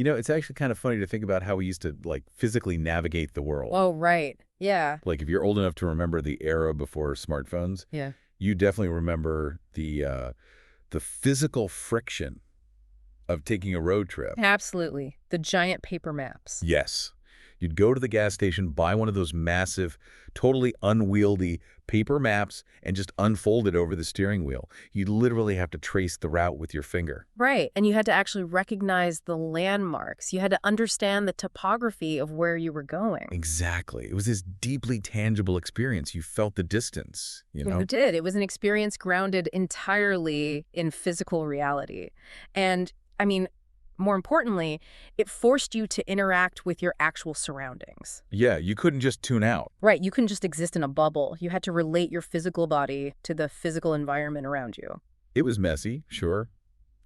It's actually kind of funny to think about how we used to, like, physically navigate the world. Oh, right. Yeah. Like, if you're old enough to remember the era before smartphones, Yeah. you definitely remember the physical friction of taking a road trip. Absolutely. The giant paper maps. Yes. You'd go to the gas station, buy one of those massive, totally unwieldy paper maps, and just unfold it over the steering wheel. You'd literally have to trace the route with your finger. Right. And you had to actually recognize the landmarks. You had to understand the topography of where you were going. Exactly. It was this deeply tangible experience. You felt the distance, you know? You did. It was an experience grounded entirely in physical reality. And, I mean, more importantly, it forced you to interact with your actual surroundings. Yeah, you couldn't just tune out. Right. You couldn't just exist in a bubble. You had to relate your physical body to the physical environment around you. It was messy, sure.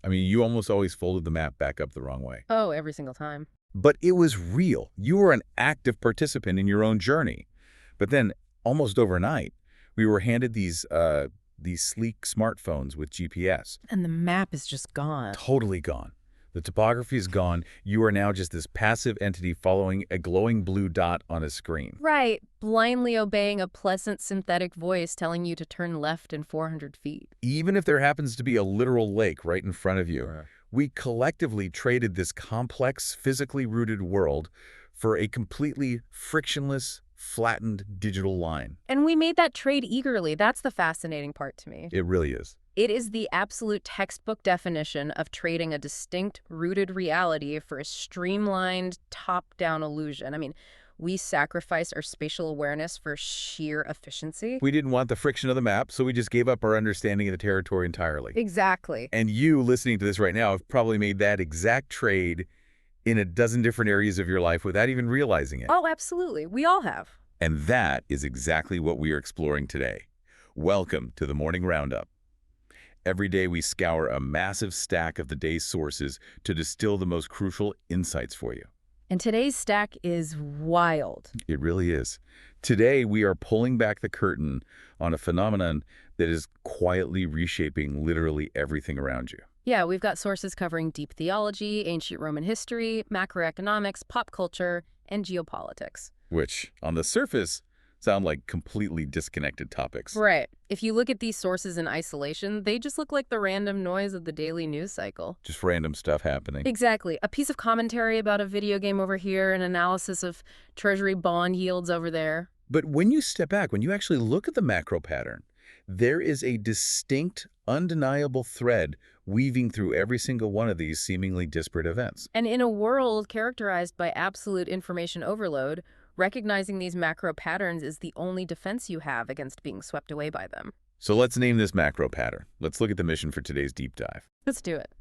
I mean, you almost always folded the map back up the wrong way. Oh, every single time. But it was real. You were an active participant in your own journey. But then, almost overnight, we were handed these sleek smartphones with GPS. And the map is just gone. Totally gone. The topography is gone. You are now just this passive entity following a glowing blue dot on a screen. Right. Blindly obeying a pleasant synthetic voice telling you to turn left in 400 feet. Even if there happens to be a literal lake right in front of you, Right. we collectively traded this complex, physically rooted world for a completely frictionless, flattened digital line. And we made that trade eagerly. That's the fascinating part to me. It really is. It is the absolute textbook definition of trading a distinct, rooted reality for a streamlined, top-down illusion. I mean, we sacrificed our spatial awareness for sheer efficiency. We didn't want the friction of the map, so we just gave up our understanding of the territory entirely. Exactly. And you, listening to this right now, have probably made that exact trade in a dozen different areas of your life without even realizing it. Oh, absolutely. We all have. And that is exactly what we are exploring today. Welcome to the Morning Roundup. Every day we scour a massive stack of the day's sources to distill the most crucial insights for you. And today's stack is wild. It really is. Today we are pulling back the curtain on a phenomenon that is quietly reshaping literally everything around you. Yeah, we've got sources covering deep theology, ancient Roman history, macroeconomics, pop culture, and geopolitics. Which, on the surface, sound like completely disconnected topics. Right. If you look at these sources in isolation, they just look like the random noise of the daily news cycle. Just random stuff happening. Exactly. A piece of commentary about a video game over here, an analysis of treasury bond yields over there. But when you step back, when you actually look at the macro pattern, there is a distinct, undeniable thread weaving through every single one of these seemingly disparate events. And in a world characterized by absolute information overload, recognizing these macro patterns is the only defense you have against being swept away by them. So let's name this macro pattern. Let's look at the mission for today's deep dive. Let's do it.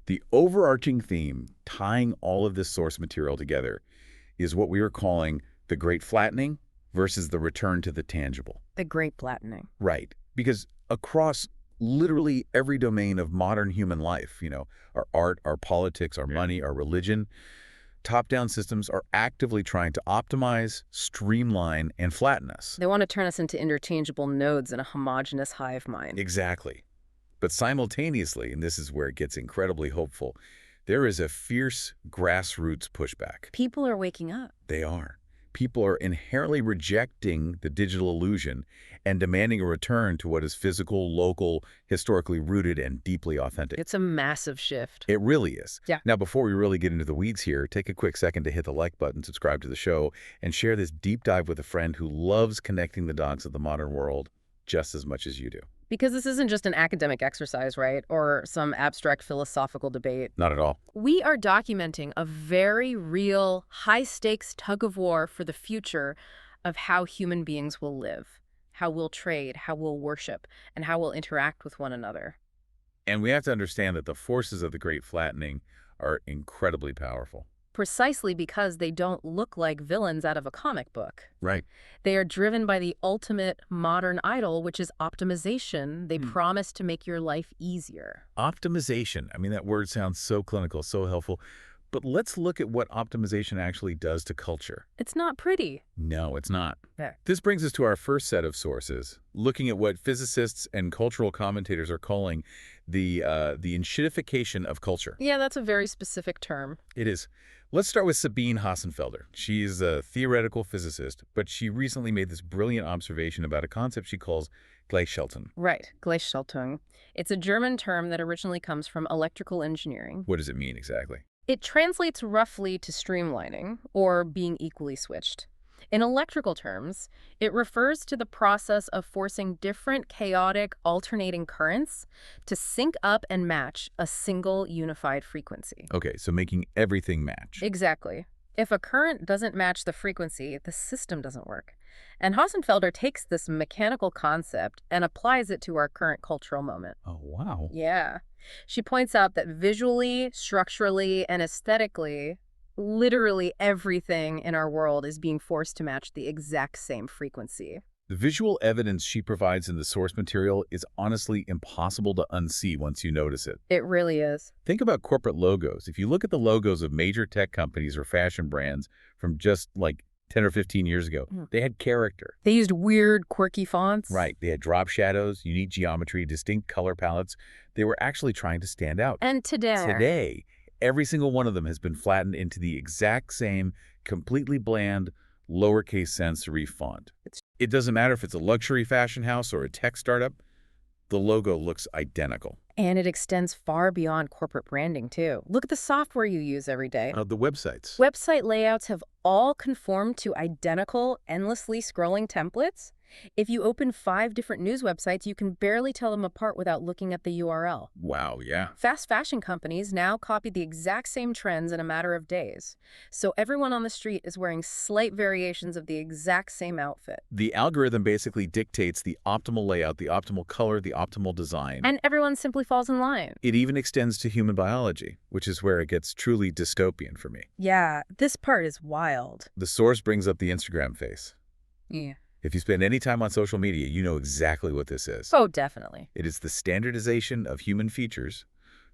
The overarching theme tying all of this source material together is what we are calling the Great Flattening versus the return to the tangible. The Great Flattening. Right. Because across literally every domain of modern human life, our art, our politics, our money, our religion, top-down systems are actively trying to optimize, streamline, and flatten us. They want to turn us into interchangeable nodes in a homogeneous hive mind. Exactly. But simultaneously, and this is where it gets incredibly hopeful, there is a fierce grassroots pushback. People are waking up. They are. People are inherently rejecting the digital illusion and demanding a return to what is physical, local, historically rooted, and deeply authentic. It's a massive shift. It really is. Yeah. Now, before we really get into the weeds here, take a quick second to hit the like button, subscribe to the show, and share this deep dive with a friend who loves connecting the dots of the modern world just as much as you do. Because this isn't just an academic exercise, right? Or some abstract philosophical debate. Not at all. We are documenting a very real, high-stakes tug-of-war for the future of how human beings will live, how we'll trade, how we'll worship, and how we'll interact with one another. And we have to understand that the forces of the Great Flattening are incredibly powerful. Precisely because they don't look like villains out of a comic book. Right. They are driven by the ultimate modern idol, which is optimization. They promise to make your life easier. Optimization. I mean, that word sounds so clinical, so helpful. But let's look at what optimization actually does to culture. It's not pretty. No, it's not. Yeah. This brings us to our first set of sources, looking at what physicists and cultural commentators are calling the enshittification of culture. Yeah, that's a very specific term. It is. Let's start with Sabine Hassenfelder. She's a theoretical physicist, but she recently made this brilliant observation about a concept she calls Gleichschaltung. Right, Gleichschaltung. It's a German term that originally comes from electrical engineering. What does it mean exactly? It translates roughly to streamlining, or being equally switched. In electrical terms, it refers to the process of forcing different chaotic alternating currents to sync up and match a single unified frequency. Okay, so making everything match. Exactly. If a current doesn't match the frequency, the system doesn't work. And Hassenfelder takes this mechanical concept and applies it to our current cultural moment. Oh, wow. Yeah. She points out that visually, structurally, and aesthetically, literally everything in our world is being forced to match the exact same frequency. The visual evidence she provides in the source material is honestly impossible to unsee once you notice it. It really is. Think about corporate logos. If you look at the logos of major tech companies or fashion brands from just like 10 or 15 years ago, they had character. They used weird, quirky fonts. Right. They had drop shadows, unique geometry, distinct color palettes. They were actually trying to stand out. And Today, every single one of them has been flattened into the exact same, completely bland, lowercase sans serif font. It doesn't matter if it's a luxury fashion house or a tech startup, the logo looks identical. And it extends far beyond corporate branding, too. Look at the software you use every day. The websites. Website layouts have all conformed to identical, endlessly scrolling templates. If you open 5 different news websites, you can barely tell them apart without looking at the URL. Wow, yeah. Fast fashion companies now copy the exact same trends in a matter of days. So everyone on the street is wearing slight variations of the exact same outfit. The algorithm basically dictates the optimal layout, the optimal color, the optimal design. And everyone simply falls in line. It even extends to human biology, which is where it gets truly dystopian for me. Yeah, this part is wild. The source brings up the Instagram face. Yeah. If you spend any time on social media, you know exactly what this is. Oh, definitely. It is the standardization of human features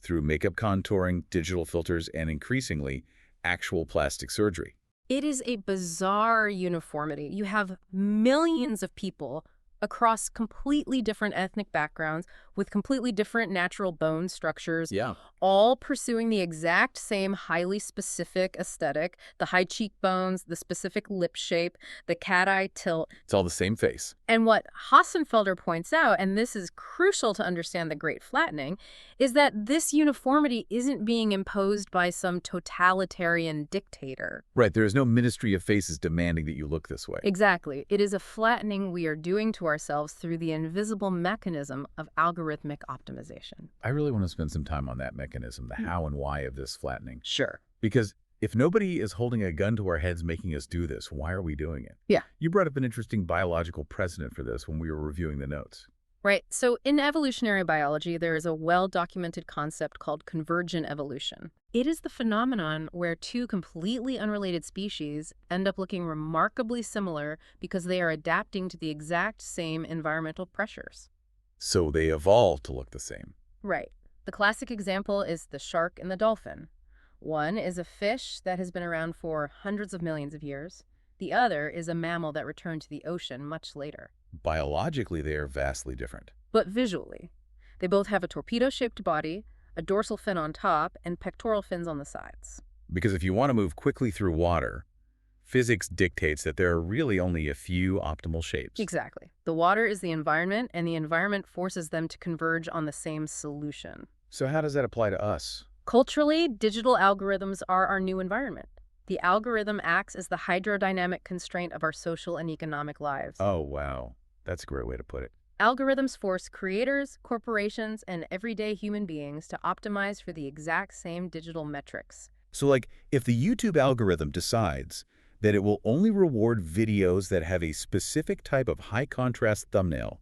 through makeup contouring, digital filters, and increasingly, actual plastic surgery. It is a bizarre uniformity. You have millions of people across completely different ethnic backgrounds with completely different natural bone structures, Yeah. all pursuing the exact same highly specific aesthetic, the high cheekbones, the specific lip shape, the cat-eye tilt. It's all the same face. And what Hassenfelder points out, and this is crucial to understand the Great Flattening, is that this uniformity isn't being imposed by some totalitarian dictator. Right, there is no ministry of faces demanding that you look this way. Exactly. It is a flattening we are doing to ourselves through the invisible mechanism of algorithmic optimization. I really want to spend some time on that mechanism, the how and why of this flattening. Sure. Because if nobody is holding a gun to our heads making us do this, why are we doing it? Yeah. You brought up an interesting biological precedent for this when we were reviewing the notes. Right. So in evolutionary biology, there is a well-documented concept called convergent evolution. It is the phenomenon where 2 completely unrelated species end up looking remarkably similar because they are adapting to the exact same environmental pressures. So they evolved to look the same. Right. The classic example is the shark and the dolphin. One is a fish that has been around for hundreds of millions of years. The other is a mammal that returned to the ocean much later. Biologically, they are vastly different. But visually, they both have a torpedo-shaped body, a dorsal fin on top, and pectoral fins on the sides. Because if you want to move quickly through water, physics dictates that there are really only a few optimal shapes. Exactly. The water is the environment, and the environment forces them to converge on the same solution. So how does that apply to us? Culturally, digital algorithms are our new environment. The algorithm acts as the hydrodynamic constraint of our social and economic lives. Oh, wow. That's a great way to put it. Algorithms force creators, corporations, and everyday human beings to optimize for the exact same digital metrics. So, like, if the YouTube algorithm decides that it will only reward videos that have a specific type of high-contrast thumbnail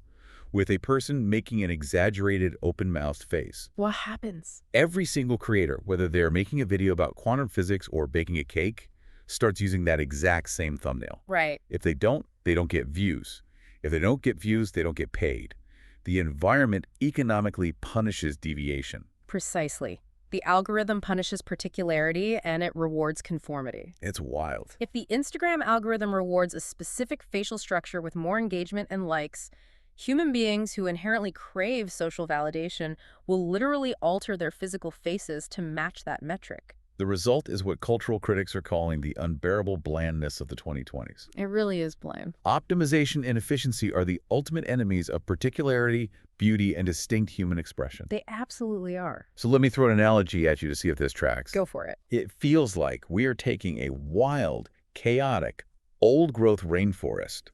with a person making an exaggerated open-mouthed face, What happens? every single creator, whether they're making a video about quantum physics or baking a cake, starts using that exact same thumbnail. Right. If they don't get views. If they don't get views, they don't get paid. The environment economically punishes deviation. Precisely. The algorithm punishes particularity and it rewards conformity. It's wild. If the Instagram algorithm rewards a specific facial structure with more engagement and likes, human beings who inherently crave social validation will literally alter their physical faces to match that metric. The result is what cultural critics are calling the unbearable blandness of the 2020s. It really is bland. Optimization and efficiency are the ultimate enemies of particularity, beauty, and distinct human expression. They absolutely are. So let me throw an analogy at you to see if this tracks. Go for it. It feels like we are taking a wild, chaotic, old-growth rainforest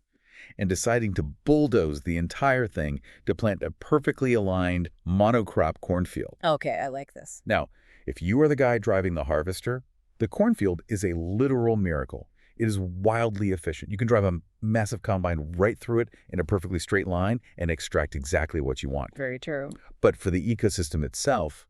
and deciding to bulldoze the entire thing to plant a perfectly aligned monocrop cornfield. Okay, I like this. Now, if you are the guy driving the harvester, the cornfield is a literal miracle. It is wildly efficient. You can drive a massive combine right through it in a perfectly straight line and extract exactly what you want. Very true. But for the ecosystem itself,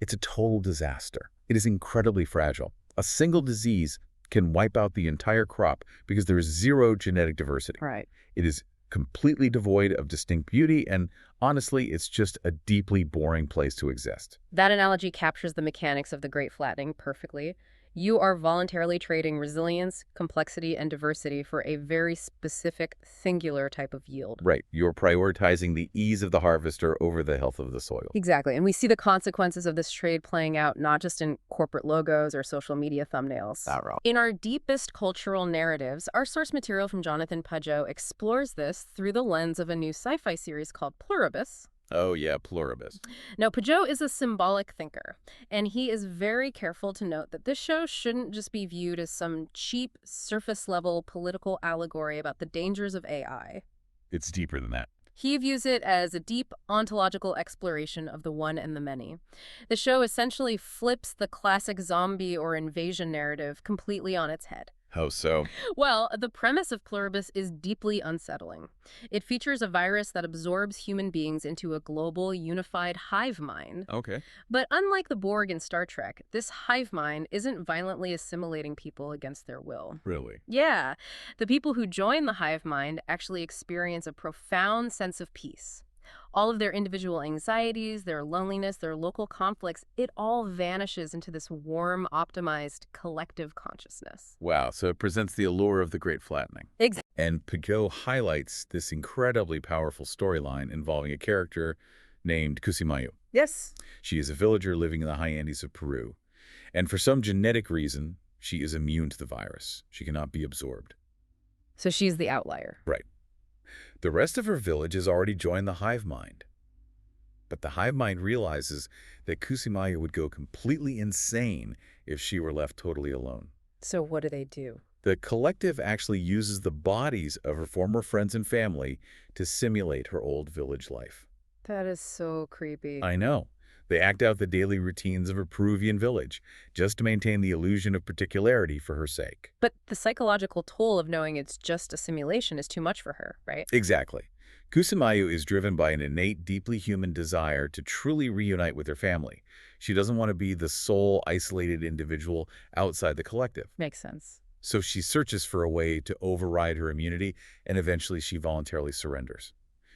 it's a total disaster. It is incredibly fragile. A single disease can wipe out the entire crop because there is zero genetic diversity. Right. It is completely devoid of distinct beauty, and honestly, it's just a deeply boring place to exist. That analogy captures the mechanics of the Great Flattening perfectly. You are voluntarily trading resilience, complexity, and diversity for a very specific, singular type of yield. Right. You're prioritizing the ease of the harvester over the health of the soil. Exactly. And we see the consequences of this trade playing out not just in corporate logos or social media thumbnails. In our deepest cultural narratives, our source material from Jonathan Pudgeot explores this through the lens of a new sci-fi series called Pluribus. Oh, yeah, pluribus. Now, Peugeot is a symbolic thinker, and he is very careful to note that this show shouldn't just be viewed as some cheap, surface-level political allegory about the dangers of AI. It's deeper than that. He views it as a deep ontological exploration of the one and the many. The show essentially flips the classic zombie or invasion narrative completely on its head. How so? Well, the premise of Pluribus is deeply unsettling. It features a virus that absorbs human beings into a global, unified hive mind. Okay. But unlike the Borg in Star Trek, this hive mind isn't violently assimilating people against their will. Really? Yeah, the people who join the hive mind actually experience a profound sense of peace. All of their individual anxieties, their loneliness, their local conflicts, it all vanishes into this warm, optimized collective consciousness. Wow, so it presents the allure of the Great Flattening. Exactly. And Peugeot highlights this incredibly powerful storyline involving a character named Cusimayo. Yes. She is a villager living in the high Andes of Peru. And for some genetic reason, she is immune to the virus. She cannot be absorbed. So she's the outlier. Right. The rest of her village has already joined the hive mind. But the hive mind realizes that Cusimayo would go completely insane if she were left totally alone. So what do? The collective actually uses the bodies of her former friends and family to simulate her old village life. That is so creepy. I know. They act out the daily routines of a Peruvian village, just to maintain the illusion of particularity for her sake. But the psychological toll of knowing it's just a simulation is too much for her, right? Exactly. Cusimayo is driven by an innate, deeply human desire to truly reunite with her family. She doesn't want to be the sole, isolated individual outside the collective. Makes sense. So she searches for a way to override her immunity, and eventually she voluntarily surrenders.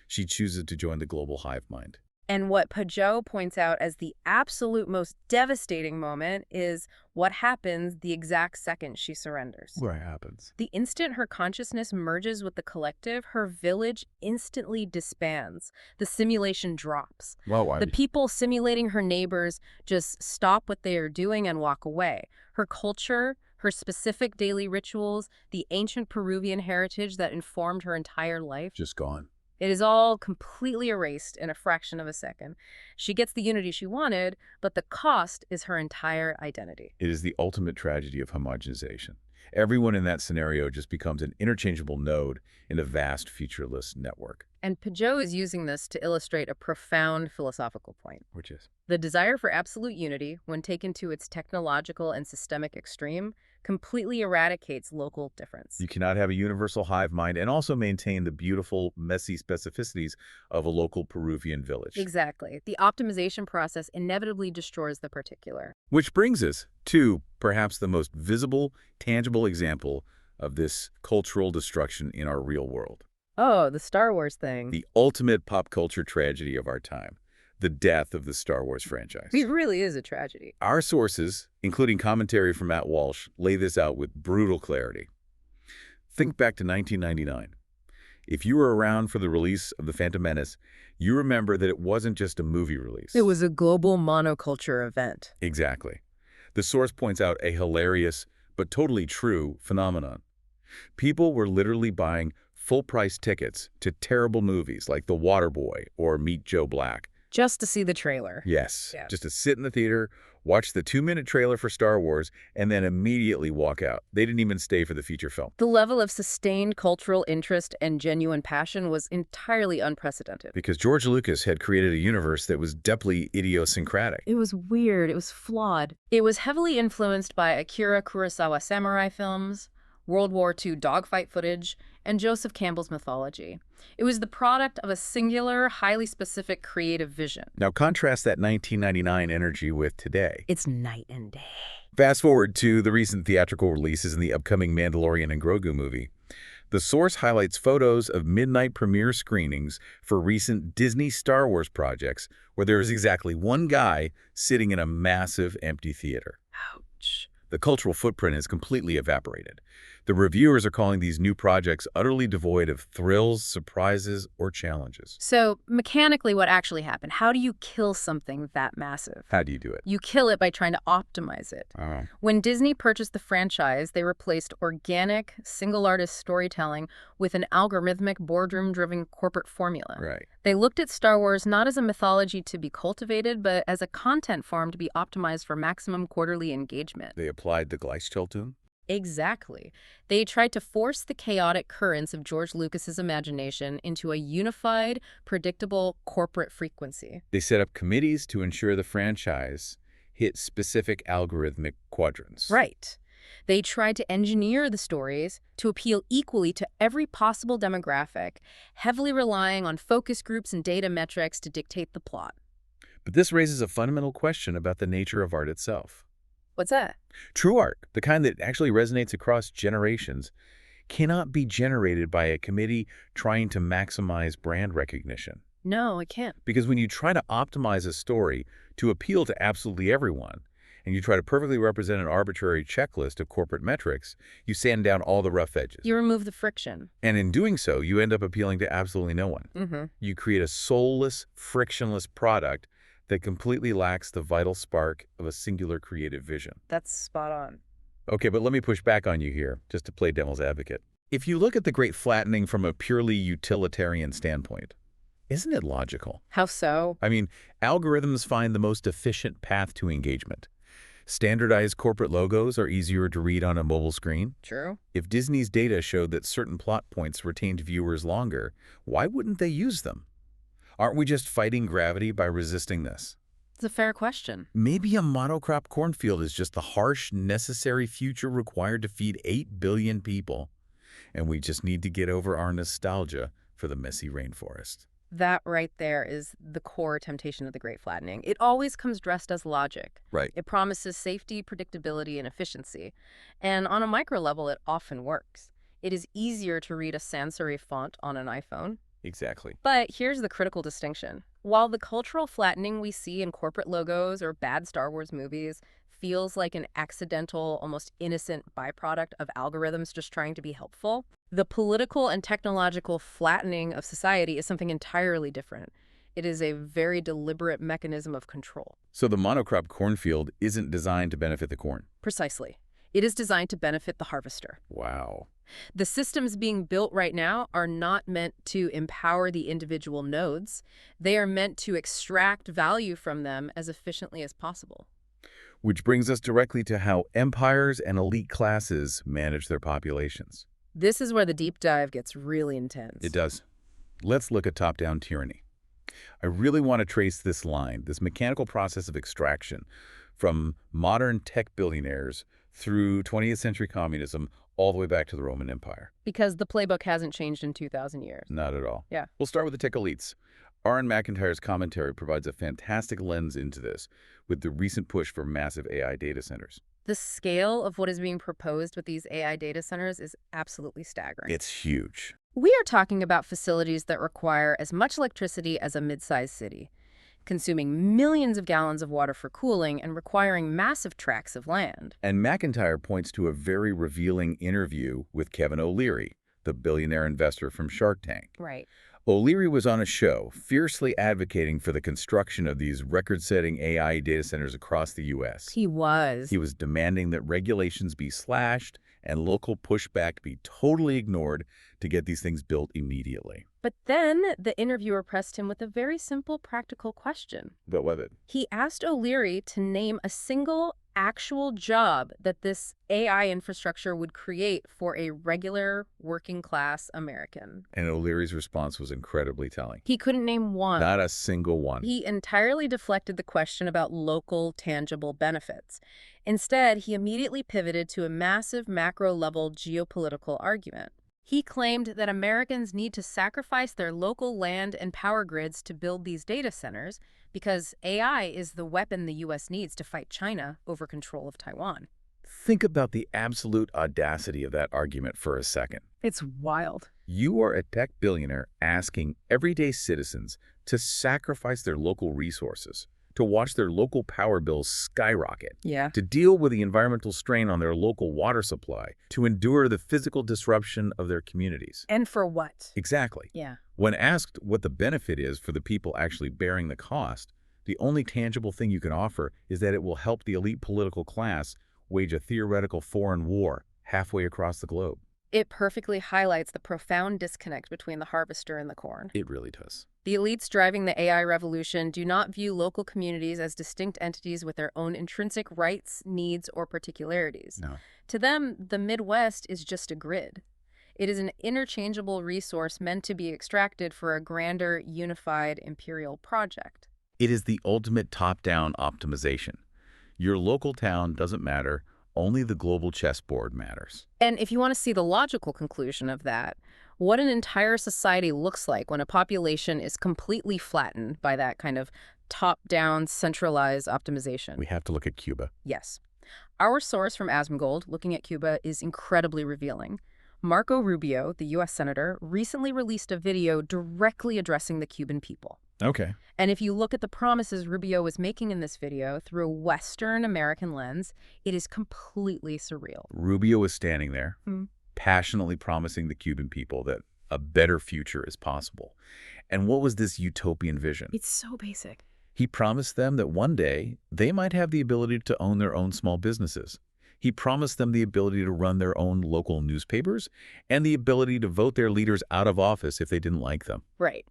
She chooses to join the global hive mind. And what Peugeot points out as the absolute most devastating moment is what happens the exact second she surrenders. What happens? The instant her consciousness merges with the collective, her village instantly disbands. The simulation drops. Well, The people simulating her neighbors just stop what they are doing and walk away. Her culture, her specific daily rituals, the ancient Peruvian heritage that informed her entire life, just gone. it is all completely erased in a fraction of a second. She gets the unity she wanted, but the cost is her entire identity. It is the ultimate tragedy of homogenization. Everyone in that scenario just becomes an interchangeable node in a vast, featureless network. And Peugeot is using this to illustrate a profound philosophical point. Which is? The desire for absolute unity, when taken to its technological and systemic extreme, completely eradicates local difference. You cannot have a universal hive mind and also maintain the beautiful, messy specificities of a local Peruvian village. Exactly. The optimization process inevitably destroys the particular. Which brings us to perhaps the most visible, tangible example of this cultural destruction in our real world. Oh, the Star Wars thing. The ultimate pop culture tragedy of our time. the death of the Star Wars franchise. It really is a tragedy. Our sources, including commentary from Matt Walsh, lay this out with brutal clarity. Think back to 1999. If you were around for the release of The Phantom Menace, you remember that it wasn't just a movie release. It was a global monoculture event. Exactly. The source points out a hilarious, but totally true phenomenon. People were literally buying full-price tickets to terrible movies like The Waterboy or Meet Joe Black. Just to see the trailer. Yes, Yeah. just to sit in the theater, watch the 2-minute trailer for Star Wars, and then immediately walk out. They didn't even stay for the feature film. The level of sustained cultural interest and genuine passion was entirely unprecedented. Because George Lucas had created a universe that was deeply idiosyncratic. It was weird. It was flawed. It was heavily influenced by Akira Kurosawa samurai films, World War II dogfight footage, and Joseph Campbell's mythology. It was the product of a singular, highly specific creative vision. Now contrast that 1999 energy with today. It's night and day. Fast forward to the recent theatrical releases in the upcoming Mandalorian and Grogu movie. The source highlights photos of midnight premiere screenings for recent Disney Star Wars projects where there is exactly one guy sitting in a massive empty theater. Ouch. The cultural footprint has completely evaporated. The reviewers are calling these new projects utterly devoid of thrills, surprises, or challenges. So, mechanically, what actually happened? How do you kill something that massive? How do you do it? You kill it by trying to optimize it. Oh. When Disney purchased the franchise, they replaced organic, single-artist storytelling with an algorithmic, boardroom-driven corporate formula. Right. They looked at Star Wars not as a mythology to be cultivated, but as a content farm to be optimized for maximum quarterly engagement. They applied the Gleichschaltung? Exactly. They tried to force the chaotic currents of George Lucas's imagination into a unified, predictable corporate frequency. They set up committees to ensure the franchise hit specific algorithmic quadrants. Right. They tried to engineer the stories to appeal equally to every possible demographic, heavily relying on focus groups and data metrics to dictate the plot. But this raises a fundamental question about the nature of art itself. What's that? True art, the kind that actually resonates across generations, cannot be generated by a committee trying to maximize brand recognition. No, it can't. Because when you try to optimize a story to appeal to absolutely everyone, and you try to perfectly represent an arbitrary checklist of corporate metrics, you sand down all the rough edges. You remove the friction. And in doing so, you end up appealing to absolutely no one. Mm-hmm. You create a soulless, frictionless product that completely lacks the vital spark of a singular creative vision. That's spot on. Okay, but let me push back on you here, just to play devil's advocate. If you look at the Great Flattening from a purely utilitarian standpoint, isn't it logical? How so? I mean, algorithms find the most efficient path to engagement. Standardized corporate logos are easier to read on a mobile screen. True. If Disney's data showed that certain plot points retained viewers longer, why wouldn't they use them? Aren't we just fighting gravity by resisting this? It's a fair question. Maybe a monocrop cornfield is just the harsh, necessary future required to feed 8 billion people, and we just need to get over our nostalgia for the messy rainforest. That right there is the core temptation of the Great Flattening. It always comes dressed as logic. Right. It promises safety, predictability, and efficiency. And on a micro level, it often works. It is easier to read a sans serif font on an iPhone. Exactly. But here's the critical distinction. While the cultural flattening we see in corporate logos or bad Star Wars movies feels like an accidental, almost innocent byproduct of algorithms just trying to be helpful, the political and technological flattening of society is something entirely different. It is a very deliberate mechanism of control. So the monocrop cornfield isn't designed to benefit the corn. Precisely. It is designed to benefit the harvester. Wow. The systems being built right now are not meant to empower the individual nodes. They are meant to extract value from them as efficiently as possible. Which brings us directly to how empires and elite classes manage their populations. This is where the deep dive gets really intense. It does. Let's look at top-down tyranny. I really want to trace this line, this mechanical process of extraction, from modern tech billionaires through 20th century communism all the way back to the Roman Empire. Because the playbook hasn't changed in 2,000 years. Not at all. Yeah. We'll start with the tech elites. Aaron McIntyre's commentary provides a fantastic lens into this with the recent push for massive AI data centers. The scale of what is being proposed with these AI data centers is absolutely staggering. It's huge. We are talking about facilities that require as much electricity as a mid-sized city. consuming millions of gallons of water for cooling and requiring massive tracts of land. And McIntyre points to a very revealing interview with Kevin O'Leary, the billionaire investor from Shark Tank. Right. O'Leary was on a show fiercely advocating for the construction of these record-setting AI data centers across the U.S. He was. He was demanding that regulations be slashed and local pushback be totally ignored to get these things built immediately. But then the interviewer pressed him with a very simple, practical question. What was it? He asked O'Leary to name a single actual job that this AI infrastructure would create for a regular working-class American. And O'Leary's response was incredibly telling. He couldn't name one. Not a single one. He entirely deflected the question about local, tangible benefits. Instead, he immediately pivoted to a massive macro-level geopolitical argument. He claimed that Americans need to sacrifice their local land and power grids to build these data centers because AI is the weapon the U.S. needs to fight China over control of Taiwan. Think about the absolute audacity of that argument for a second. It's wild. You are a tech billionaire asking everyday citizens to sacrifice their local resources, to watch their local power bills skyrocket, Yeah. to deal with the environmental strain on their local water supply, to endure the physical disruption of their communities. And for what? Exactly. Yeah. When asked what the benefit is for the people actually bearing the cost, the only tangible thing you can offer is that it will help the elite political class wage a theoretical foreign war halfway across the globe. It perfectly highlights the profound disconnect between the harvester and the corn. It really does. The elites driving the AI revolution do not view local communities as distinct entities with their own intrinsic rights, needs, or particularities. No. To them, the Midwest is just a grid. It is an interchangeable resource meant to be extracted for a grander, unified imperial project. It is the ultimate top-down optimization. Your local town doesn't matter, only the global chessboard matters. And if you want to see the logical conclusion of that, what an entire society looks like when a population is completely flattened by that kind of top-down, centralized optimization. We have to look at Cuba. Yes. Our source from Asmongold, looking at Cuba, is incredibly revealing. Marco Rubio, the U.S. Senator, recently released a video directly addressing the Cuban people. Okay. And if you look at the promises Rubio was making in this video through a Western American lens, it is completely surreal. Rubio was standing there, Mm. passionately promising the Cuban people that a better future is possible. And what was this utopian vision? It's so basic. He promised them that one day they might have the ability to own their own small businesses. He promised them the ability to run their own local newspapers and the ability to vote their leaders out of office if they didn't like them. Right.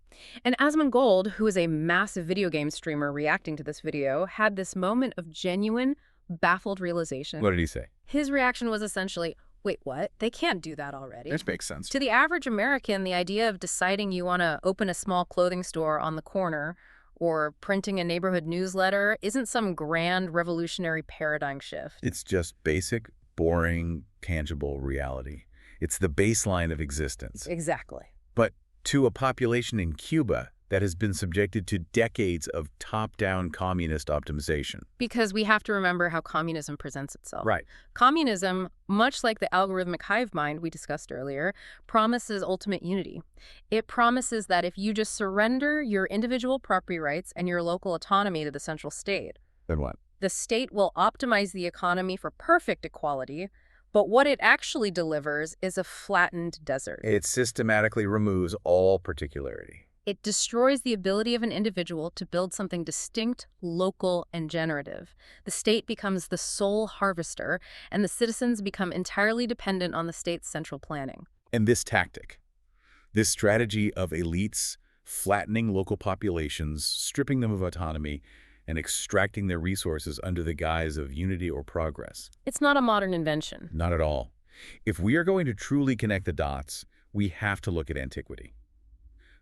And Asmongold, who is a massive video game streamer reacting to this video, had this moment of genuine, baffled realization. What did he say? His reaction was essentially, wait, what? They can't do that already. This makes sense. To the average American, the idea of deciding you want to open a small clothing store on the corner or printing a neighborhood newsletter isn't some grand revolutionary paradigm shift. It's just basic, boring, tangible reality. It's the baseline of existence. Exactly. But to a population in Cuba that has been subjected to decades of top-down communist optimization. Because we have to remember how communism presents itself. Right. Communism, much like the algorithmic hive mind we discussed earlier, promises ultimate unity. It promises that if you just surrender your individual property rights and your local autonomy to the central state, Then what? the state will optimize the economy for perfect equality, but what it actually delivers is a flattened desert. It systematically removes all particularity. It destroys the ability of an individual to build something distinct, local, and generative. The state becomes the sole harvester, and the citizens become entirely dependent on the state's central planning. And this tactic, this strategy of elites flattening local populations, stripping them of autonomy, and extracting their resources under the guise of unity or progress. It's not a modern invention. Not at all. If we are going to truly connect the dots, we have to look at antiquity.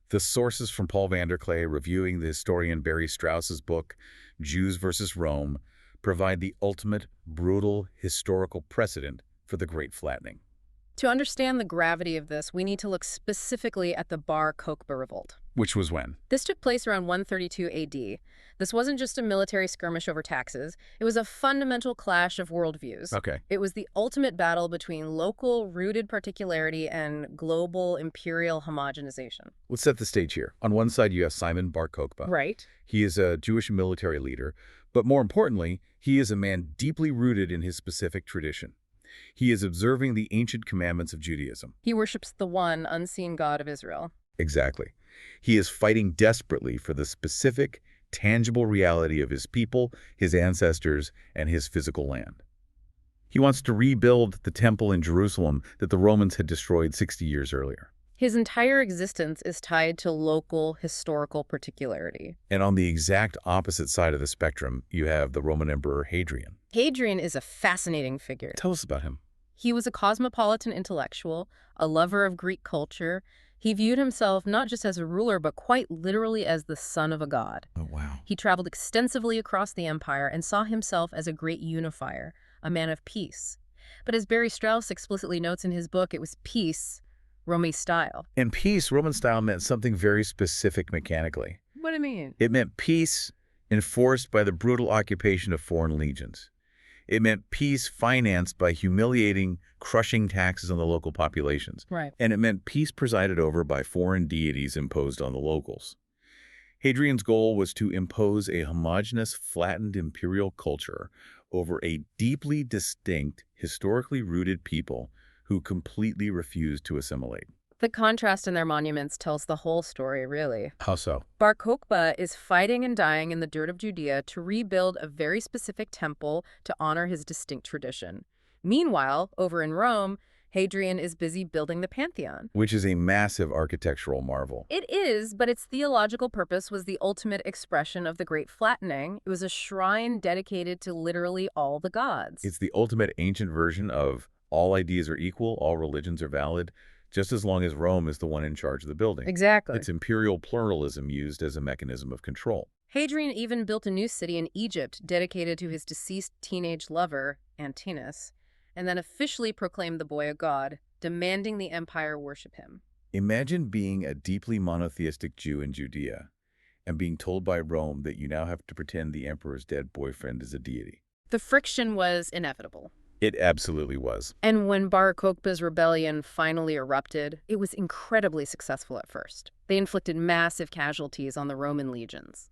The sources from Paul Vanderklay reviewing the historian Barry Strauss's book, Jews versus Rome, provide the ultimate, brutal, historical precedent for the Great Flattening. To understand the gravity of this, we need to look specifically at the Bar Kokhba revolt. Which was when? This took place around 132 AD. This wasn't just a military skirmish over taxes. It was a fundamental clash of worldviews. Okay. It was the ultimate battle between local, rooted particularity and global, imperial homogenization. Let's set the stage here. On one side, you have Simon Bar Kokhba. Right. He is a Jewish military leader, but more importantly, he is a man deeply rooted in his specific tradition. He is observing the ancient commandments of Judaism. He worships the one unseen God of Israel. Exactly. He is fighting desperately for the specific, tangible reality of his people, his ancestors, and his physical land. He wants to rebuild the temple in Jerusalem that the Romans had destroyed 60 years earlier. His entire existence is tied to local historical particularity. And on the exact opposite side of the spectrum, you have the Roman Emperor Hadrian. Hadrian is a fascinating figure. Tell us about him. He was a cosmopolitan intellectual, a lover of Greek culture. He viewed himself not just as a ruler, but quite literally as the son of a god. Oh, wow. He traveled extensively across the empire and saw himself as a great unifier, a man of peace. But as Barry Strauss explicitly notes in his book, it was peace, Romy style. In peace, Roman style meant something very specific mechanically. What do you mean? It meant peace enforced by the brutal occupation of foreign legions. It meant peace financed by humiliating, crushing taxes on the local populations. Right. And it meant peace presided over by foreign deities imposed on the locals. Hadrian's goal was to impose a homogeneous, flattened imperial culture over a deeply distinct, historically rooted people who completely refused to assimilate. The contrast in their monuments tells the whole story, really. How so? Bar Kokhba is fighting and dying in the dirt of Judea to rebuild a very specific temple to honor his distinct tradition. Meanwhile, over in Rome, Hadrian is busy building the Pantheon. Which is a massive architectural marvel. It is, but its theological purpose was the ultimate expression of the Great Flattening. It was a shrine dedicated to literally all the gods. It's the ultimate ancient version of all ideas are equal, all religions are valid, just as long as Rome is the one in charge of the building. Exactly. It's imperial pluralism used as a mechanism of control. Hadrian even built a new city in Egypt dedicated to his deceased teenage lover, Antinous, and then officially proclaimed the boy a god, demanding the empire worship him. Imagine being a deeply monotheistic Jew in Judea and being told by Rome that you now have to pretend the emperor's dead boyfriend is a deity. The friction was inevitable. It absolutely was. And when Bar Kokhba's rebellion finally erupted, it was incredibly successful at first. They inflicted massive casualties on the Roman legions.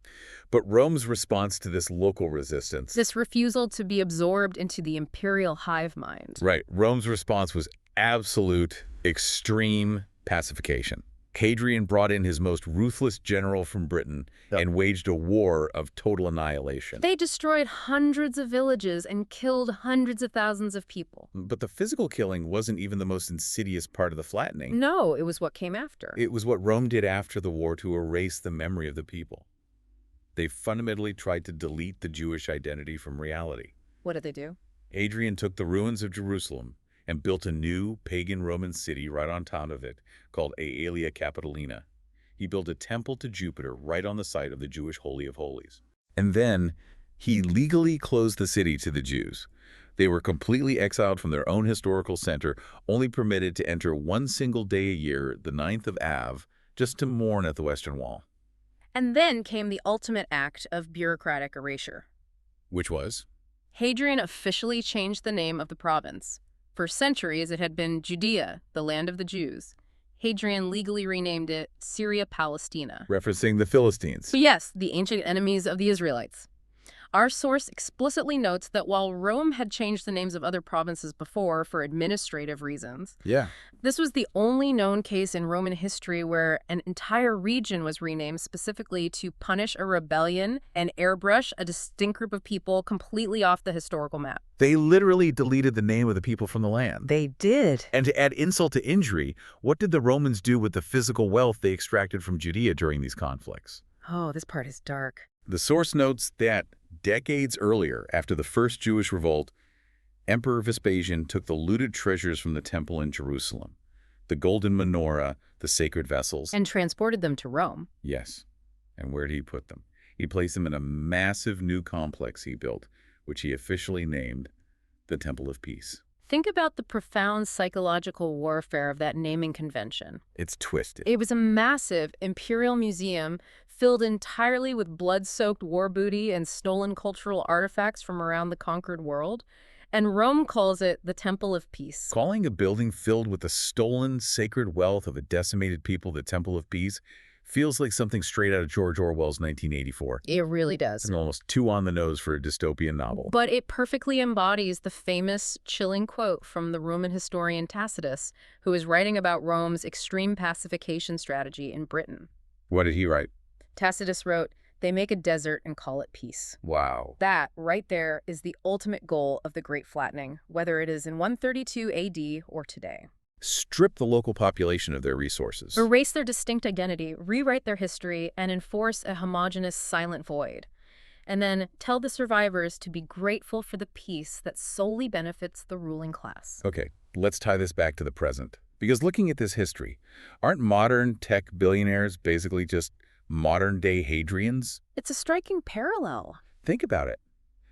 But Rome's response to this local resistance... This refusal to be absorbed into the imperial hive mind. Right. Rome's response was absolute, extreme pacification. Hadrian brought in his most ruthless general from Britain and waged a war of total annihilation. They destroyed hundreds of villages and killed hundreds of thousands of people. But the physical killing wasn't even the most insidious part of the flattening. No, it was what came after. It was what Rome did after the war to erase the memory of the people. They fundamentally tried to delete the Jewish identity from reality. What did they do? Hadrian took the ruins of Jerusalem and built a new pagan Roman city right on top of it called Aelia Capitolina. He built a temple to Jupiter right on the site of the Jewish Holy of Holies. And then he legally closed the city to the Jews. They were completely exiled from their own historical center, only permitted to enter one single day a year, the 9th of Av, just to mourn at the Western Wall. And then came the ultimate act of bureaucratic erasure. Which was? Hadrian officially changed the name of the province. For centuries, it had been Judea, the land of the Jews. Hadrian legally renamed it Syria Palestina. Referencing the Philistines. So yes, the ancient enemies of the Israelites. Our source explicitly notes that while Rome had changed the names of other provinces before for administrative reasons, this was the only known case in Roman history where an entire region was renamed specifically to punish a rebellion and airbrush a distinct group of people completely off the historical map. They literally deleted the name of the people from the land. They did. And to add insult to injury, what did the Romans do with the physical wealth they extracted from Judea during these conflicts? Oh, this part is dark. The source notes that decades earlier, after the first Jewish revolt, Emperor Vespasian took the looted treasures from the temple in Jerusalem, the golden menorah, the sacred vessels. And transported them to Rome. Yes. And where did he put them? He placed them in a massive new complex he built, which he officially named the Temple of Peace. Think about the profound psychological warfare of that naming convention. It's twisted. It was a massive imperial museum filled entirely with blood-soaked war booty and stolen cultural artifacts from around the conquered world. And Rome calls it the Temple of Peace. Calling a building filled with the stolen sacred wealth of a decimated people the Temple of Peace feels like something straight out of George Orwell's 1984. It really does. And almost too on the nose for a dystopian novel. But it perfectly embodies the famous, chilling quote from the Roman historian Tacitus, who is writing about Rome's extreme pacification strategy in Britain. What did he write? Tacitus wrote, "They make a desert and call it peace." Wow. That, right there, is the ultimate goal of the Great Flattening, whether it is in 132 AD or today. Strip the local population of their resources. Erase their distinct identity, rewrite their history, and enforce a homogeneous silent void. And then tell the survivors to be grateful for the peace that solely benefits the ruling class. Okay, let's tie this back to the present. Because looking at this history, aren't modern tech billionaires basically just modern-day Hadrians? It's a striking parallel. Think about it.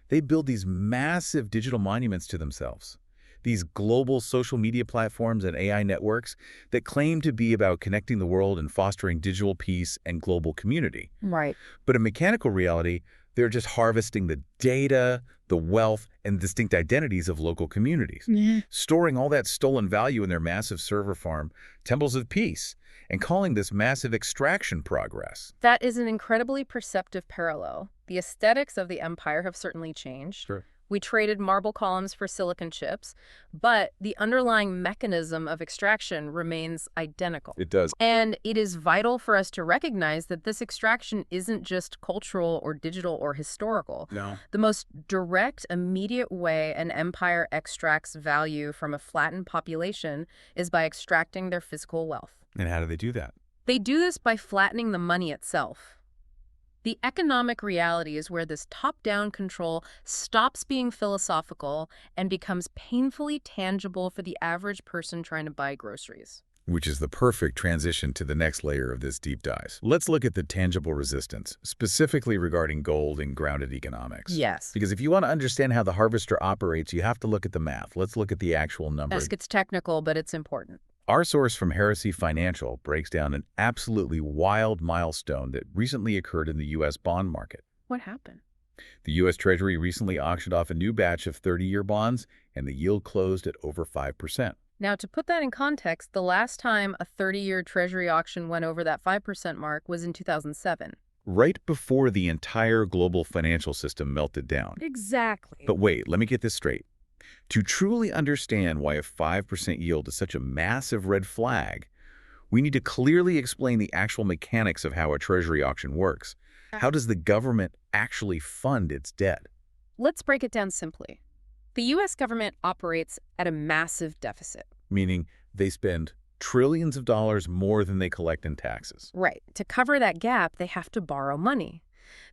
They build these massive digital monuments to themselves. These global social media platforms and AI networks that claim to be about connecting the world and fostering digital peace and global community. Right. But in mechanical reality, they're just harvesting the data, the wealth, and distinct identities of local communities, storing all that stolen value in their massive server farm, temples of peace, and calling this massive extraction progress. That is an incredibly perceptive parallel. The aesthetics of the empire have certainly changed. Sure. We traded marble columns for silicon chips, but the underlying mechanism of extraction remains identical. It does. And it is vital for us to recognize that this extraction isn't just cultural or digital or historical. No. The most direct, immediate way an empire extracts value from a flattened population is by extracting their physical wealth. And how do they do that? They do this by flattening the money itself. The economic reality is where this top-down control stops being philosophical and becomes painfully tangible for the average person trying to buy groceries. Which is the perfect transition to the next layer of this deep dive. Let's look at the tangible resistance, specifically regarding gold and grounded economics. Yes. Because if you want to understand how the harvester operates, you have to look at the math. Let's look at the actual number. Yes, it's technical, but it's important. Our source from Heresy Financial breaks down an absolutely wild milestone that recently occurred in the U.S. bond market. What happened? The U.S. Treasury recently auctioned off a new batch of 30-year bonds, and the yield closed at over 5%. Now, to put that in context, the last time a 30-year Treasury auction went over that 5% mark was in 2007. Right before the entire global financial system melted down. Exactly. But wait, let me get this straight. To truly understand why a 5% yield is such a massive red flag, we need to clearly explain the actual mechanics of how a Treasury auction works. How does the government actually fund its debt? Let's break it down simply. The U.S. government operates at a massive deficit. Meaning they spend trillions of dollars more than they collect in taxes. Right. To cover that gap, they have to borrow money.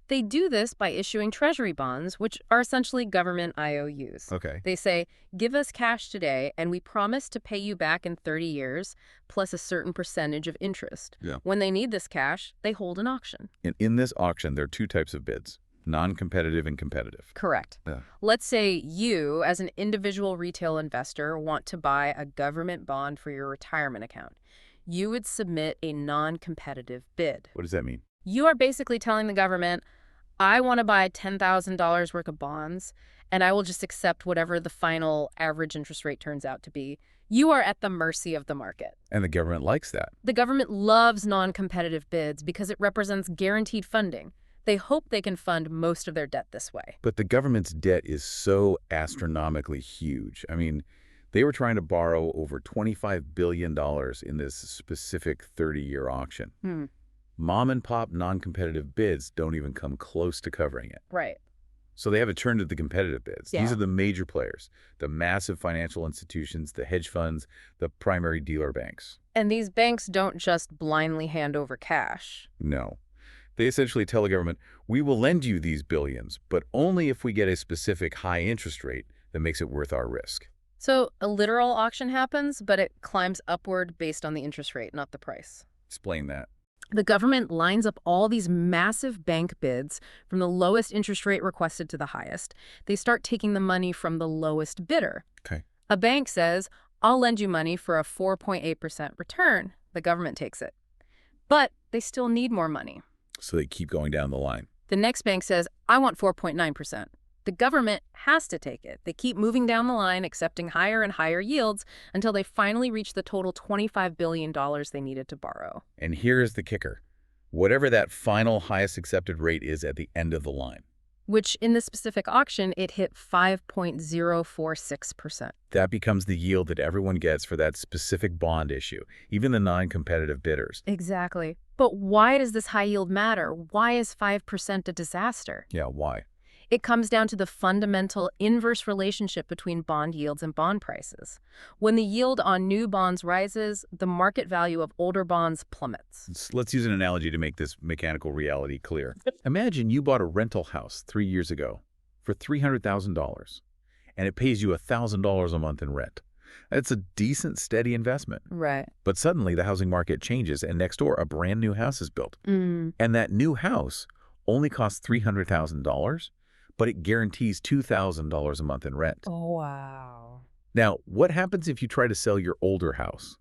They do this by issuing treasury bonds, which are essentially government IOUs. Okay. They say, give us cash today, and we promise to pay you back in 30 years, plus a certain percentage of interest. Yeah. When they need this cash, they hold an auction. And in this auction, there are two types of bids, non-competitive and competitive. Correct. Yeah. Let's say you, as an individual retail investor, want to buy a government bond for your retirement account. You would submit a non-competitive bid. What does that mean? You are basically telling the government, I want to buy $10,000 worth of bonds, and I will just accept whatever the final average interest rate turns out to be. You are at the mercy of the market. And the government likes that. The government loves non-competitive bids because it represents guaranteed funding. They hope they can fund most of their debt this way. But the government's debt is so astronomically huge. I mean, they were trying to borrow over $25 billion in this specific 30-year auction. Mom-and-pop non-competitive bids don't even come close to covering it. Right. So they have to turn to the competitive bids. Yeah. These are the major players, the massive financial institutions, the hedge funds, the primary dealer banks. And these banks don't just blindly hand over cash. No. They essentially tell the government, we will lend you these billions, but only if we get a specific high interest rate that makes it worth our risk. So a literal auction happens, but it climbs upward based on the interest rate, not the price. Explain that. The government lines up all these massive bank bids from the lowest interest rate requested to the highest. They start taking the money from the lowest bidder. Okay. A bank says, I'll lend you money for a 4.8% return. The government takes it. But they still need more money. So they keep going down the line. The next bank says, I want 4.9%. The government has to take it. They keep moving down the line, accepting higher and higher yields until they finally reach the total $25 billion they needed to borrow. And here's the kicker. Whatever that final highest accepted rate is at the end of the line. Which, in this specific auction, it hit 5.046%. That becomes the yield that everyone gets for that specific bond issue, even the non-competitive bidders. Exactly. But why does this high yield matter? Why is 5% a disaster? Yeah, why? It comes down to the fundamental inverse relationship between bond yields and bond prices. When the yield on new bonds rises, the market value of older bonds plummets. Let's use an analogy to make this mechanical reality clear. Imagine you bought a rental house 3 years ago for $300,000, and it pays you $1,000 a month in rent. That's a decent, steady investment. Right. But suddenly the housing market changes, and next door a brand new house is built. And that new house only costs $300,000, but it guarantees $2,000 a month in rent. Oh, wow. Now, what happens if you try to sell your older house?